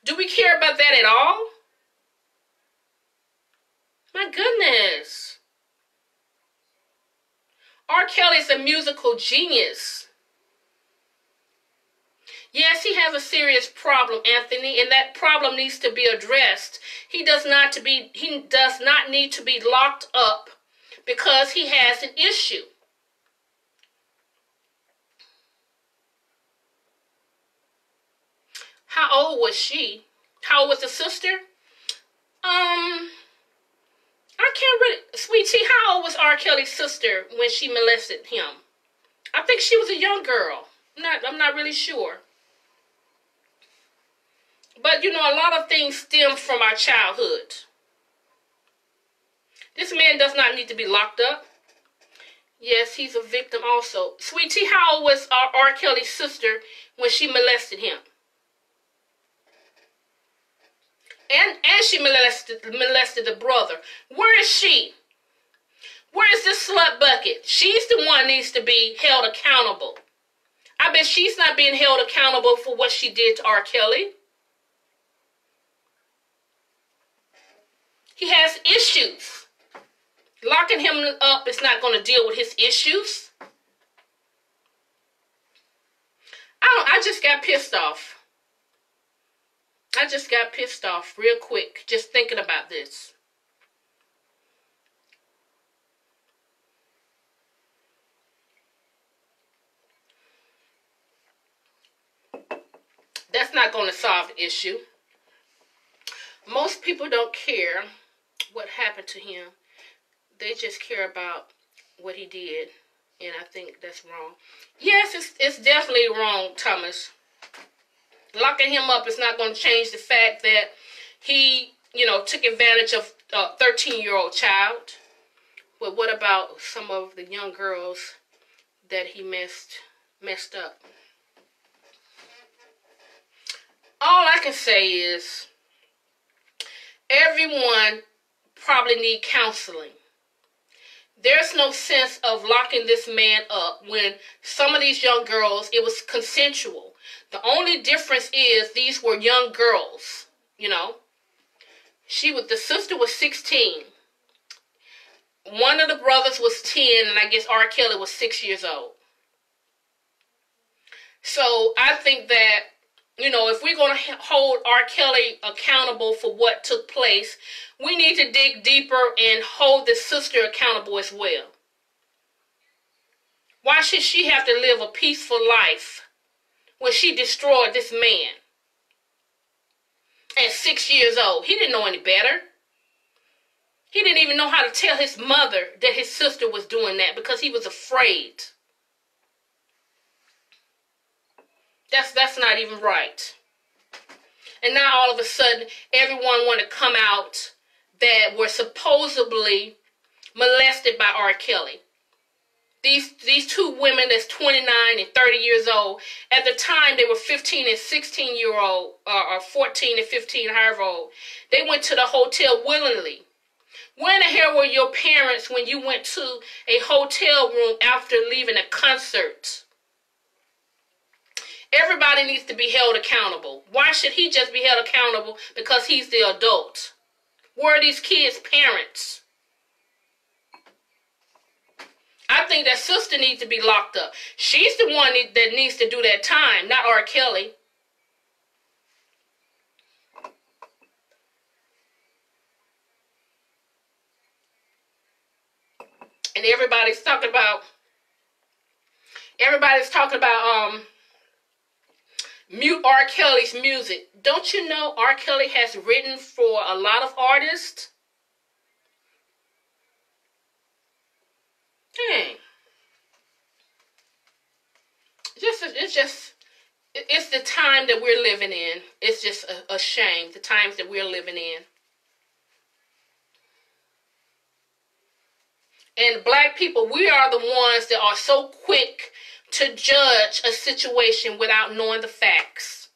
Do we care about that at all? My goodness. R. Kelly is a musical genius. Yes, he has a serious problem, Anthony, and that problem needs to be addressed. He does not need to be locked up because he has an issue. How old was she? How old was the sister? I can't really... Sweet Tea, how old was R. Kelly's sister when she molested him? I think she was a young girl. I'm not really sure. But, a lot of things stem from our childhood. This man does not need to be locked up. Yes, he's a victim also. Sweet Tea, how old was R. Kelly's sister when she molested him? And she molested the brother. Where is she? Where is this slut bucket? She's the one that needs to be held accountable. I bet she's not being held accountable for what she did to R. Kelly. He has issues. Locking him up is not going to deal with his issues. I just got pissed off. I just got pissed off real quick just thinking about this. That's not going to solve the issue. Most people don't care what happened to him. They just care about what he did. And I think that's wrong. Yes, it's definitely wrong, Thomas. Locking him up is not going to change the fact that he, took advantage of a 13-year-old child. But what about some of the young girls that he messed up? All I can say is everyone probably need counseling. There's no sense of locking this man up when some of these young girls, it was consensual. The only difference is these were young girls, The sister was 16. One of the brothers was 10, and I guess R. Kelly was 6 years old. So I think that, if we're going to hold R. Kelly accountable for what took place, we need to dig deeper and hold the sister accountable as well. Why should she have to live a peaceful life when she destroyed this man at 6 years old? He didn't know any better. He didn't even know how to tell his mother that his sister was doing that because he was afraid. That's not even right. And now all of a sudden, everyone want to come out that were supposedly molested by R. Kelly. These two women that's 29 and 30 years old, at the time they were 15 and 16-year-old, or 14 and 15, however old, they went to the hotel willingly. Where in the hell were your parents when you went to a hotel room after leaving a concert? Everybody needs to be held accountable. Why should he just be held accountable because he's the adult? Where are these kids' parents? I think that sister needs to be locked up. She's the one that needs to do that time, not R. Kelly. And everybody's talking about mute R. Kelly's music. Don't you know R. Kelly has written for a lot of artists? Dang. It's the time that we're living in. It's just a shame, the times that we're living in. And black people, we are the ones that are so quick to judge a situation without knowing the facts.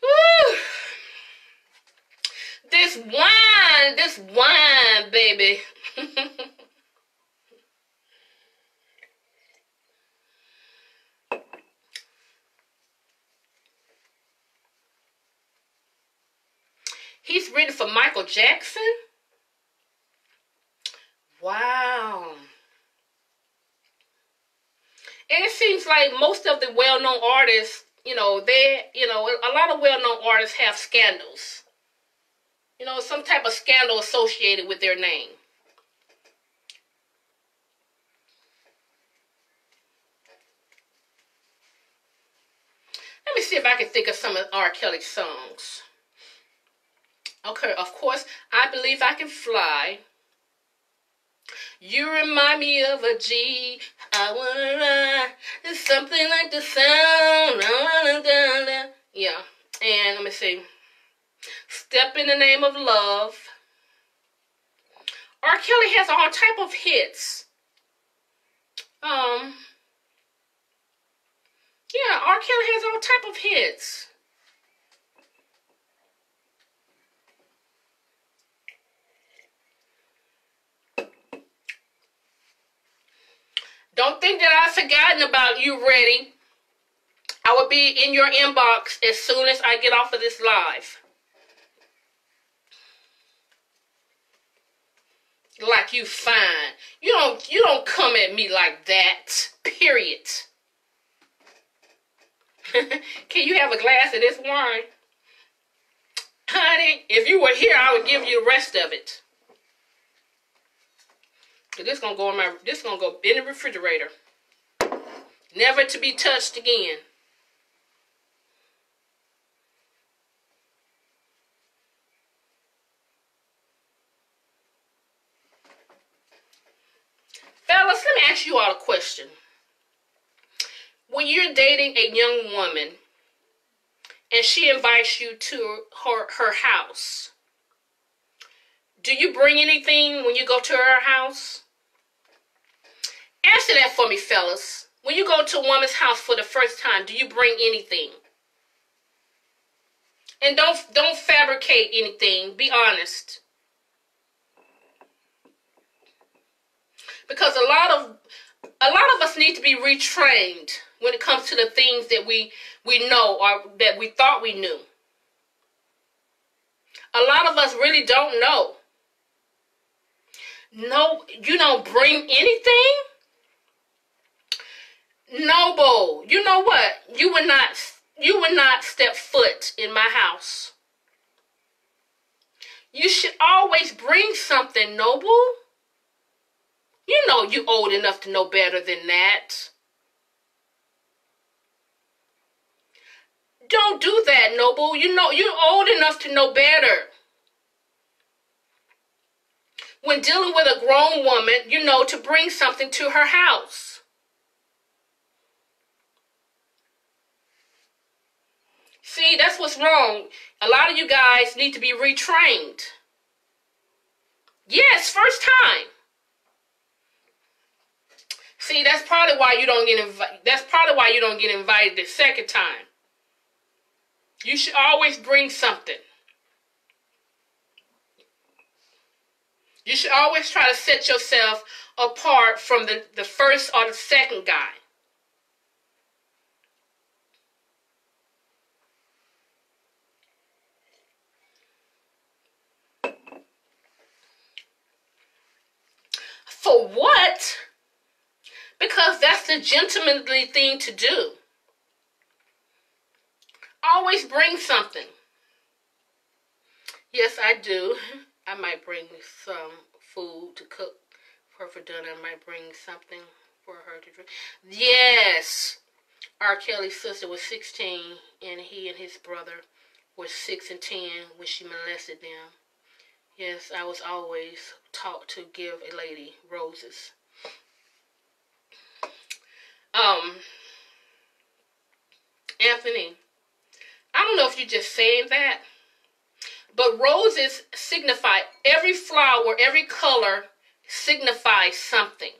Whew. This wine, baby. He's written for Michael Jackson? Wow. And it seems like most of the well-known artists, a lot of well-known artists have scandals. Some type of scandal associated with their name. Let me see if I can think of some of R. Kelly's songs. Okay, of course, I Believe I Can Fly. You remind me of a G. I wanna ride. It's something like the sound. Yeah, and let me see. Step in the Name of Love. R. Kelly has all type of hits. Yeah, R. Kelly has all type of hits. Don't think that I've forgotten about you, Ready. I will be in your inbox as soon as I get off of this live. Like you fine. You don't come at me like that. Period. Can you have a glass of this wine? Honey, if you were here, I would give you the rest of it. This gonna go in the refrigerator. Never to be touched again. Fellas, let me ask you all a question. When you're dating a young woman and she invites you to her house, do you bring anything when you go to her house? Answer that for me, fellas. When you go to a woman's house for the first time, do you bring anything? And don't fabricate anything. Be honest. Because a lot of us need to be retrained when it comes to the things that we know or that we thought we knew. A lot of us really don't know. No, you don't bring anything? No, Bo. You know what? You would not step foot in my house. You should always bring something, Noble. You know you old enough to know better than that. Don't do that, Noble. You know, you're old enough to know better. When dealing with a grown woman, you know, to bring something to her house. See, that's what's wrong. A lot of you guys need to be retrained. Yes, first time. See, that's probably why you don't get invited. That's probably why you don't get invited the second time. You should always bring something. You should always try to set yourself apart from the first or the second guy. For what? Because that's the gentlemanly thing to do. Always bring something. Yes, I do. I might bring some food to cook for her for dinner. I might bring something for her to drink. Yes. R. Kelly's sister was 16, and he and his brother were 6 and 10 when she molested them. Yes, I was always taught to give a lady roses. Anthony, I don't know if you're just saying that, but roses signify, every flower, every color signifies something.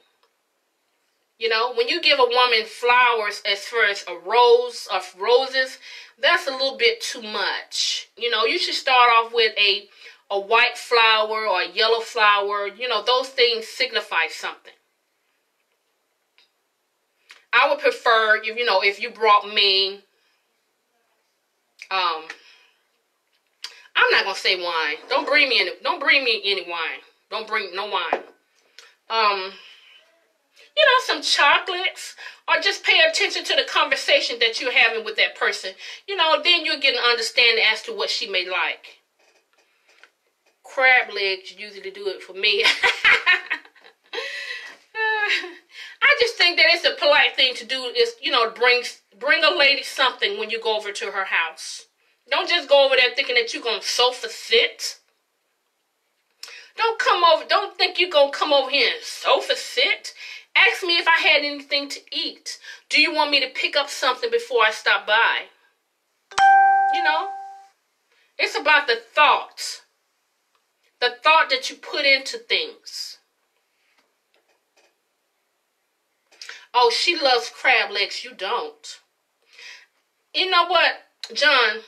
You know, when you give a woman flowers as far as a rose of roses, that's a little bit too much. You know, you should start off with a white flower or a yellow flower. You know, those things signify something. I would prefer, if you brought me, I'm not gonna say wine. Don't bring me any wine. Don't bring no wine. Some chocolates, or just pay attention to the conversation that you're having with that person. Then you'll get an understanding as to what she may like. Crab legs usually do it for me. I just think that it's a polite thing to do is, bring a lady something when you go over to her house. Don't just go over there thinking that you're going to sofa sit. Don't think you're going to come over here and sofa sit. Ask me if I had anything to eat. Do you want me to pick up something before I stop by? It's about the thought. The thought that you put into things. Oh, she loves crab legs. You don't. You know what, John?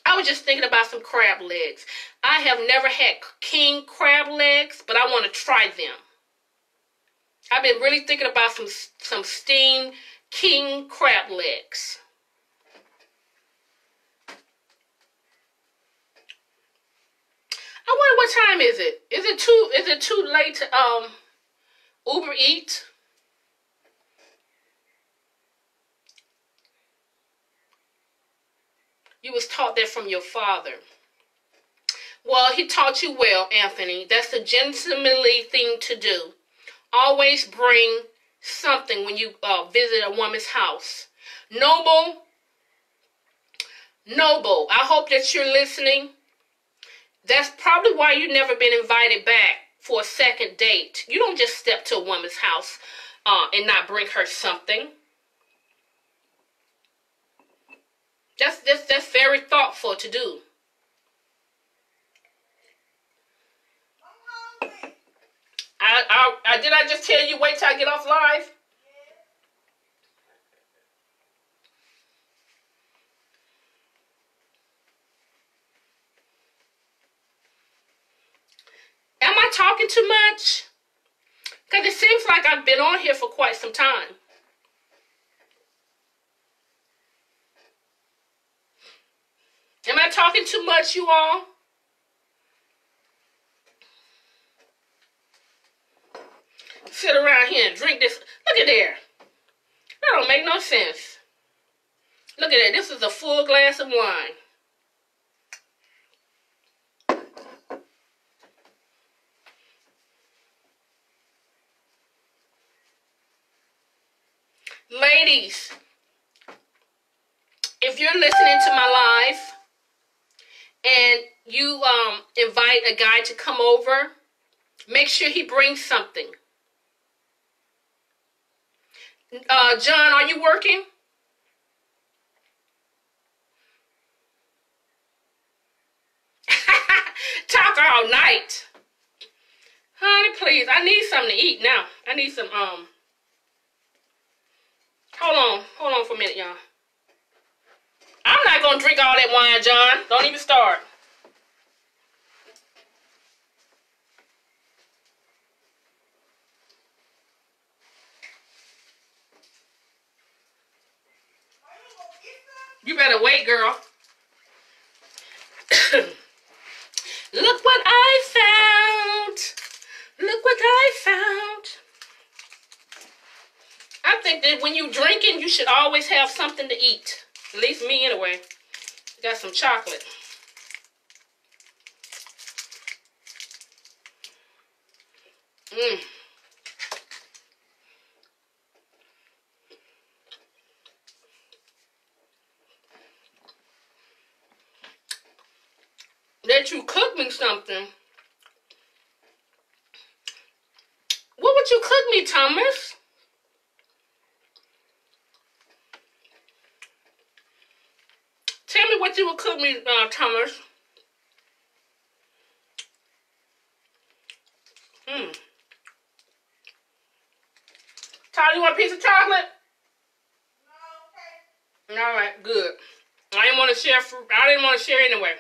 I was just thinking about some crab legs. I have never had king crab legs, but I want to try them. I've been really thinking about some steamed king crab legs. I wonder what time is it? Is it too late to Uber Eat? You was taught that from your father. Well, he taught you well, Anthony. That's the gentlemanly thing to do. Always bring something when you visit a woman's house. Noble, I hope that you're listening. That's probably why you've never been invited back for a second date. You don't just step to a woman's house and not bring her something. That's very thoughtful to do. Did I just tell you wait till I get off live? Am I talking too much? Because it seems like I've been on here for quite some time. Am I talking too much, you all? Sit around here and drink this. Look at there. That don't make no sense. Look at that. This is a full glass of wine. Ladies, if if you're listening to my live and you invite a guy to come over, make sure he brings something. John, are you working? Talk all night. Honey, please. I need something to eat now. I need some, Hold on for a minute, y'all. I'm not going to drink all that wine, John. Don't even start. You better wait, girl. Look what I found. Look what I found. I think that when you're drinking, you should always have something to eat. At least me, anyway. Got some chocolate. That you cook me something. What would you cook me, Thomas? Tell me what you would cook me, Thomas. Tyler, you want a piece of chocolate? No, okay. All right, good. I didn't want to share. I didn't want to share anyway.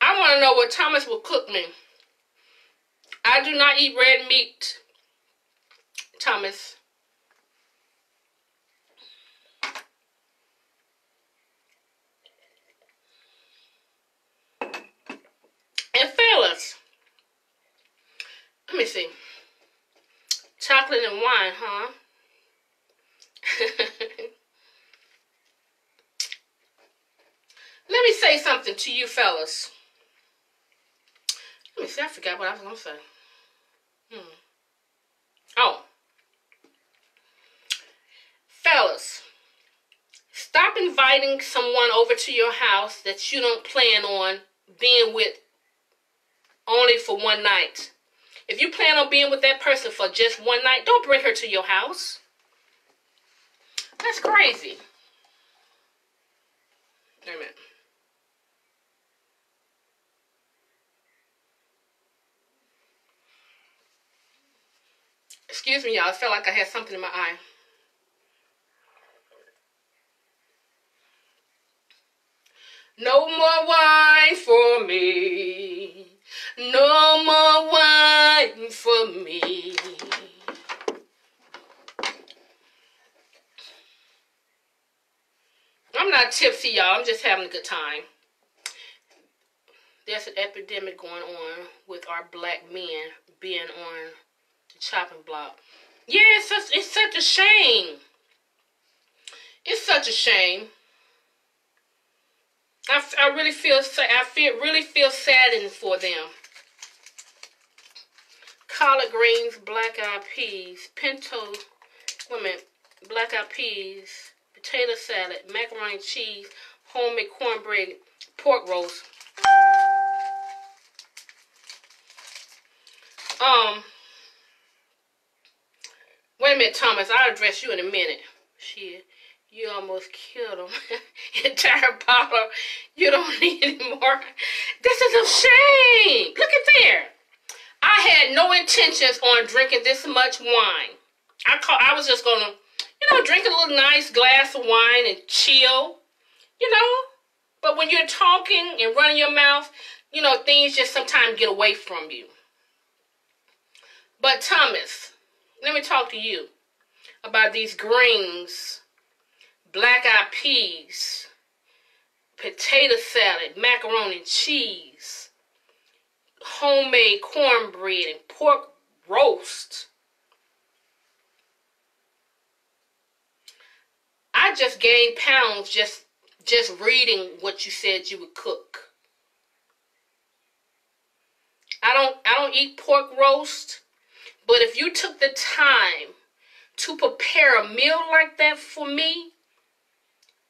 I want to know what Thomas will cook me. I do not eat red meat, Thomas. And fellas, let me see. Chocolate and wine, huh? Let me say something to you fellas. Let me see, I forgot what I was going to say. Oh. Fellas, stop inviting someone over to your house that you don't plan on being with only for one night. If you plan on being with that person for just one night, don't bring her to your house. That's crazy. Wait a minute. Excuse me, y'all. I felt like I had something in my eye. No more wine for me. No more wine for me. I'm not tipsy, y'all. I'm just having a good time. There's an epidemic going on with our black men being on the chopping block. Yeah, it's such a shame. It's such a shame. I really feel saddened for them. Collard greens, black-eyed peas, pinto, black-eyed peas, potato salad, macaroni and cheese, homemade cornbread, pork roast. Wait a minute, Thomas. I'll address you in a minute. Shit. You almost killed him. Entire bottle. You don't need any more. This is a shame. Look at there. I had no intentions on drinking this much wine. I was just going to, drink a little nice glass of wine and chill, But when you're talking and running your mouth, things just sometimes get away from you. But Thomas, let me talk to you about these greens, black-eyed peas, potato salad, macaroni and cheese, homemade cornbread, and pork roast. I just gained pounds just reading what you said you would cook. I don't eat pork roast. But if you took the time to prepare a meal like that for me,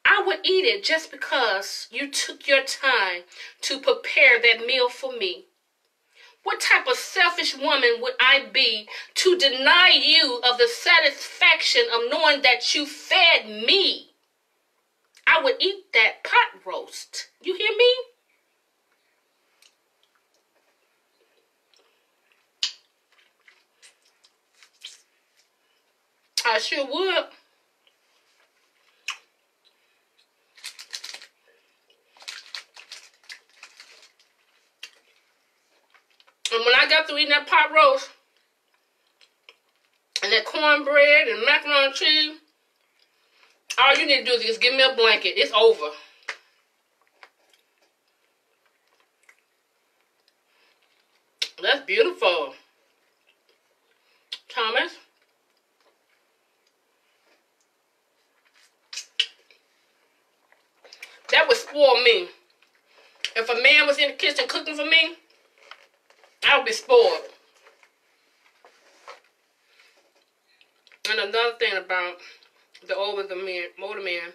I would eat it just because you took your time to prepare that meal for me. What type of selfish woman would I be to deny you of the satisfaction of knowing that you fed me? I would eat that pot roast. You hear me? I sure would. And when I got through eating that pot roast and that cornbread and macaroni and cheese, all you need to do is just give me a blanket. It's over. That's beautiful. Thomas? That would spoil me. If a man was in the kitchen cooking for me, I would be spoiled. And another thing about the older men,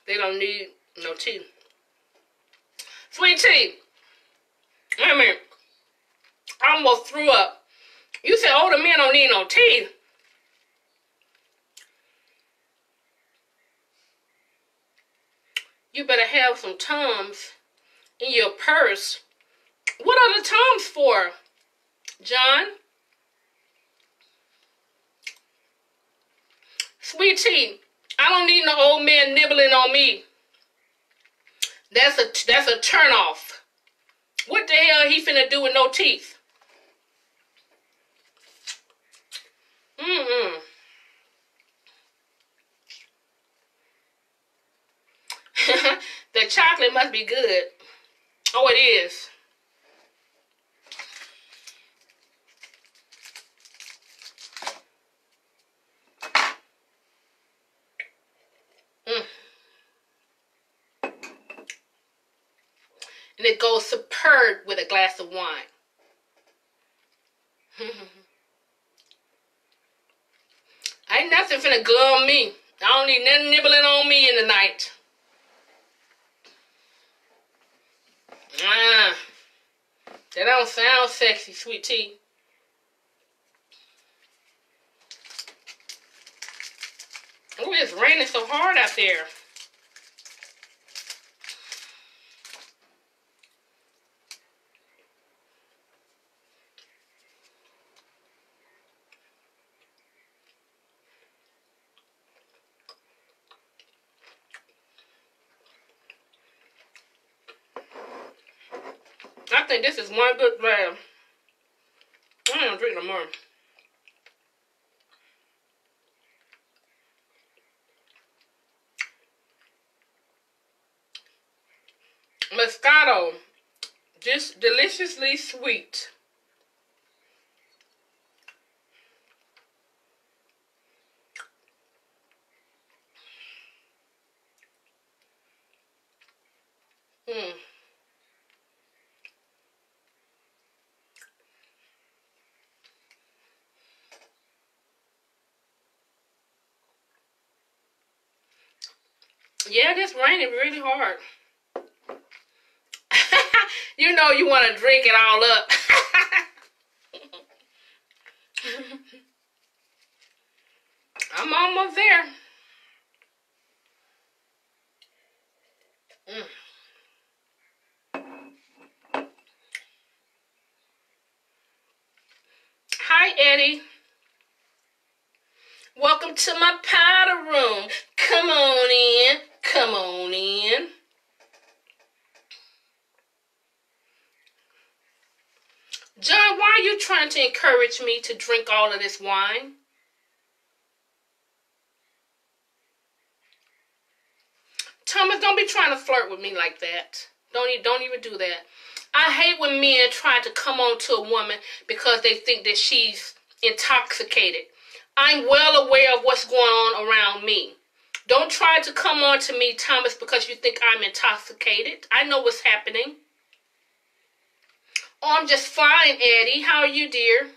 they don't need no tea. Sweet tea. Wait a minute. I almost threw up. You said older men don't need no tea. You better have some Tums in your purse. What are the Tums for, John? Sweet tea. I don't need no old man nibbling on me. That's a turn off. What the hell he finna do with no teeth? The chocolate must be good. Oh, it is. And it goes superb with a glass of wine. Ain't nothing finna go on me. I don't need nothing nibbling on me in the night. That don't sound sexy, sweet tea. Oh, it's raining so hard out there. I think this is one good glass. I don't drink no more. Moscato, just deliciously sweet. Yeah, it's raining really hard. You know you want to drink it all up. I'm almost there. Hi, Eddie. Welcome to my powder room. Come on in. Come on in. John, why are you trying to encourage me to drink all of this wine? Thomas, don't be trying to flirt with me like that. Don't even do that. I hate when men try to come on to a woman because they think that she's intoxicated. I'm well aware of what's going on around me. Don't try to come on to me, Thomas, because you think I'm intoxicated. I know what's happening. Oh, I'm just fine, Eddie. How are you, dear?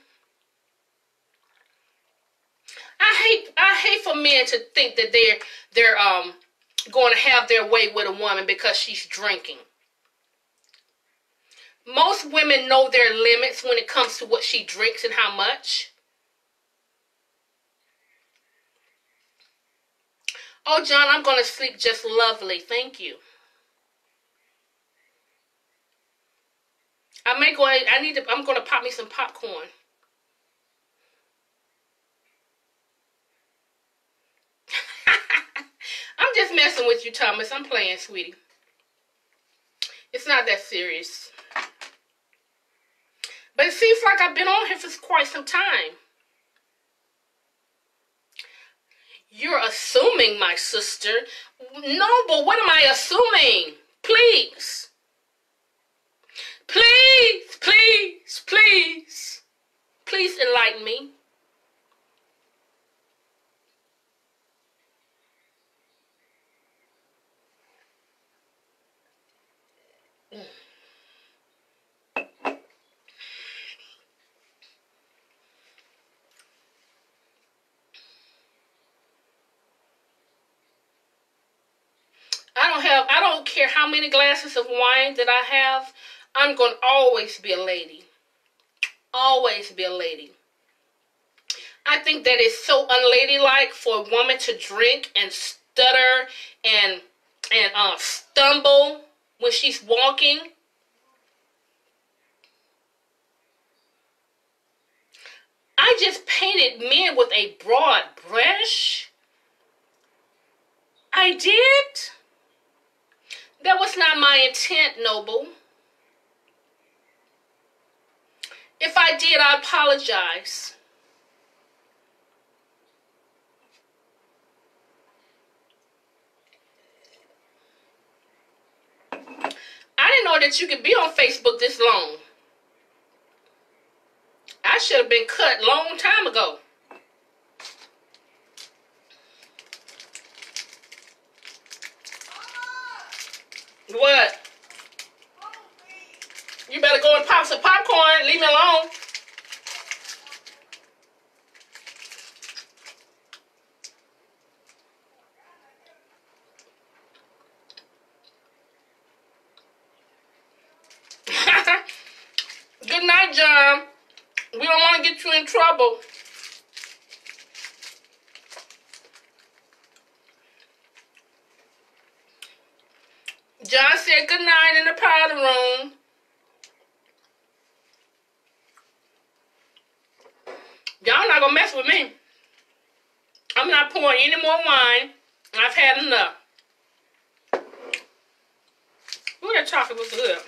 I hate for men to think that they're going to have their way with a woman because she's drinking. Most women know their limits when it comes to what she drinks and how much. Oh, John, I'm going to sleep just lovely. Thank you. I may go ahead. I'm going to pop me some popcorn. I'm just messing with you, Thomas. I'm playing, sweetie. It's not that serious. But it seems like I've been on here for quite some time. You're assuming, my sister. No, but what am I assuming? Please. Please, please, please. Please enlighten me. I don't care how many glasses of wine that I have. I'm going to always be a lady. Always be a lady. I think that it's so unladylike for a woman to drink and stutter and stumble when she's walking. I just painted men with a broad brush. I did. That was not my intent, Noble. If I did, I apologize. I didn't know that you could be on Facebook this long. I should have been cut a long time ago. What? You better go and pop some popcorn. Leave me alone. Good night, John. We don't want to get you in trouble. John said good night in the powder room. Y'all not gonna mess with me. I'm not pouring any more wine. I've had enough. Ooh, that chocolate was good.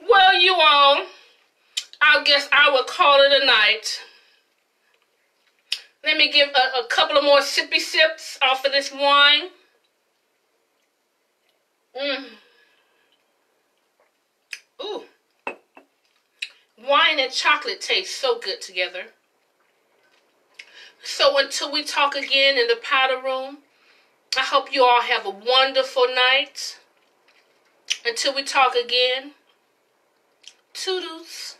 Well, you all, I guess I will call it a night. Let me give a couple of more sippy sips off of this wine. Ooh. Wine and chocolate taste so good together. So until we talk again in the powder room, I hope you all have a wonderful night. Until we talk again, toodles.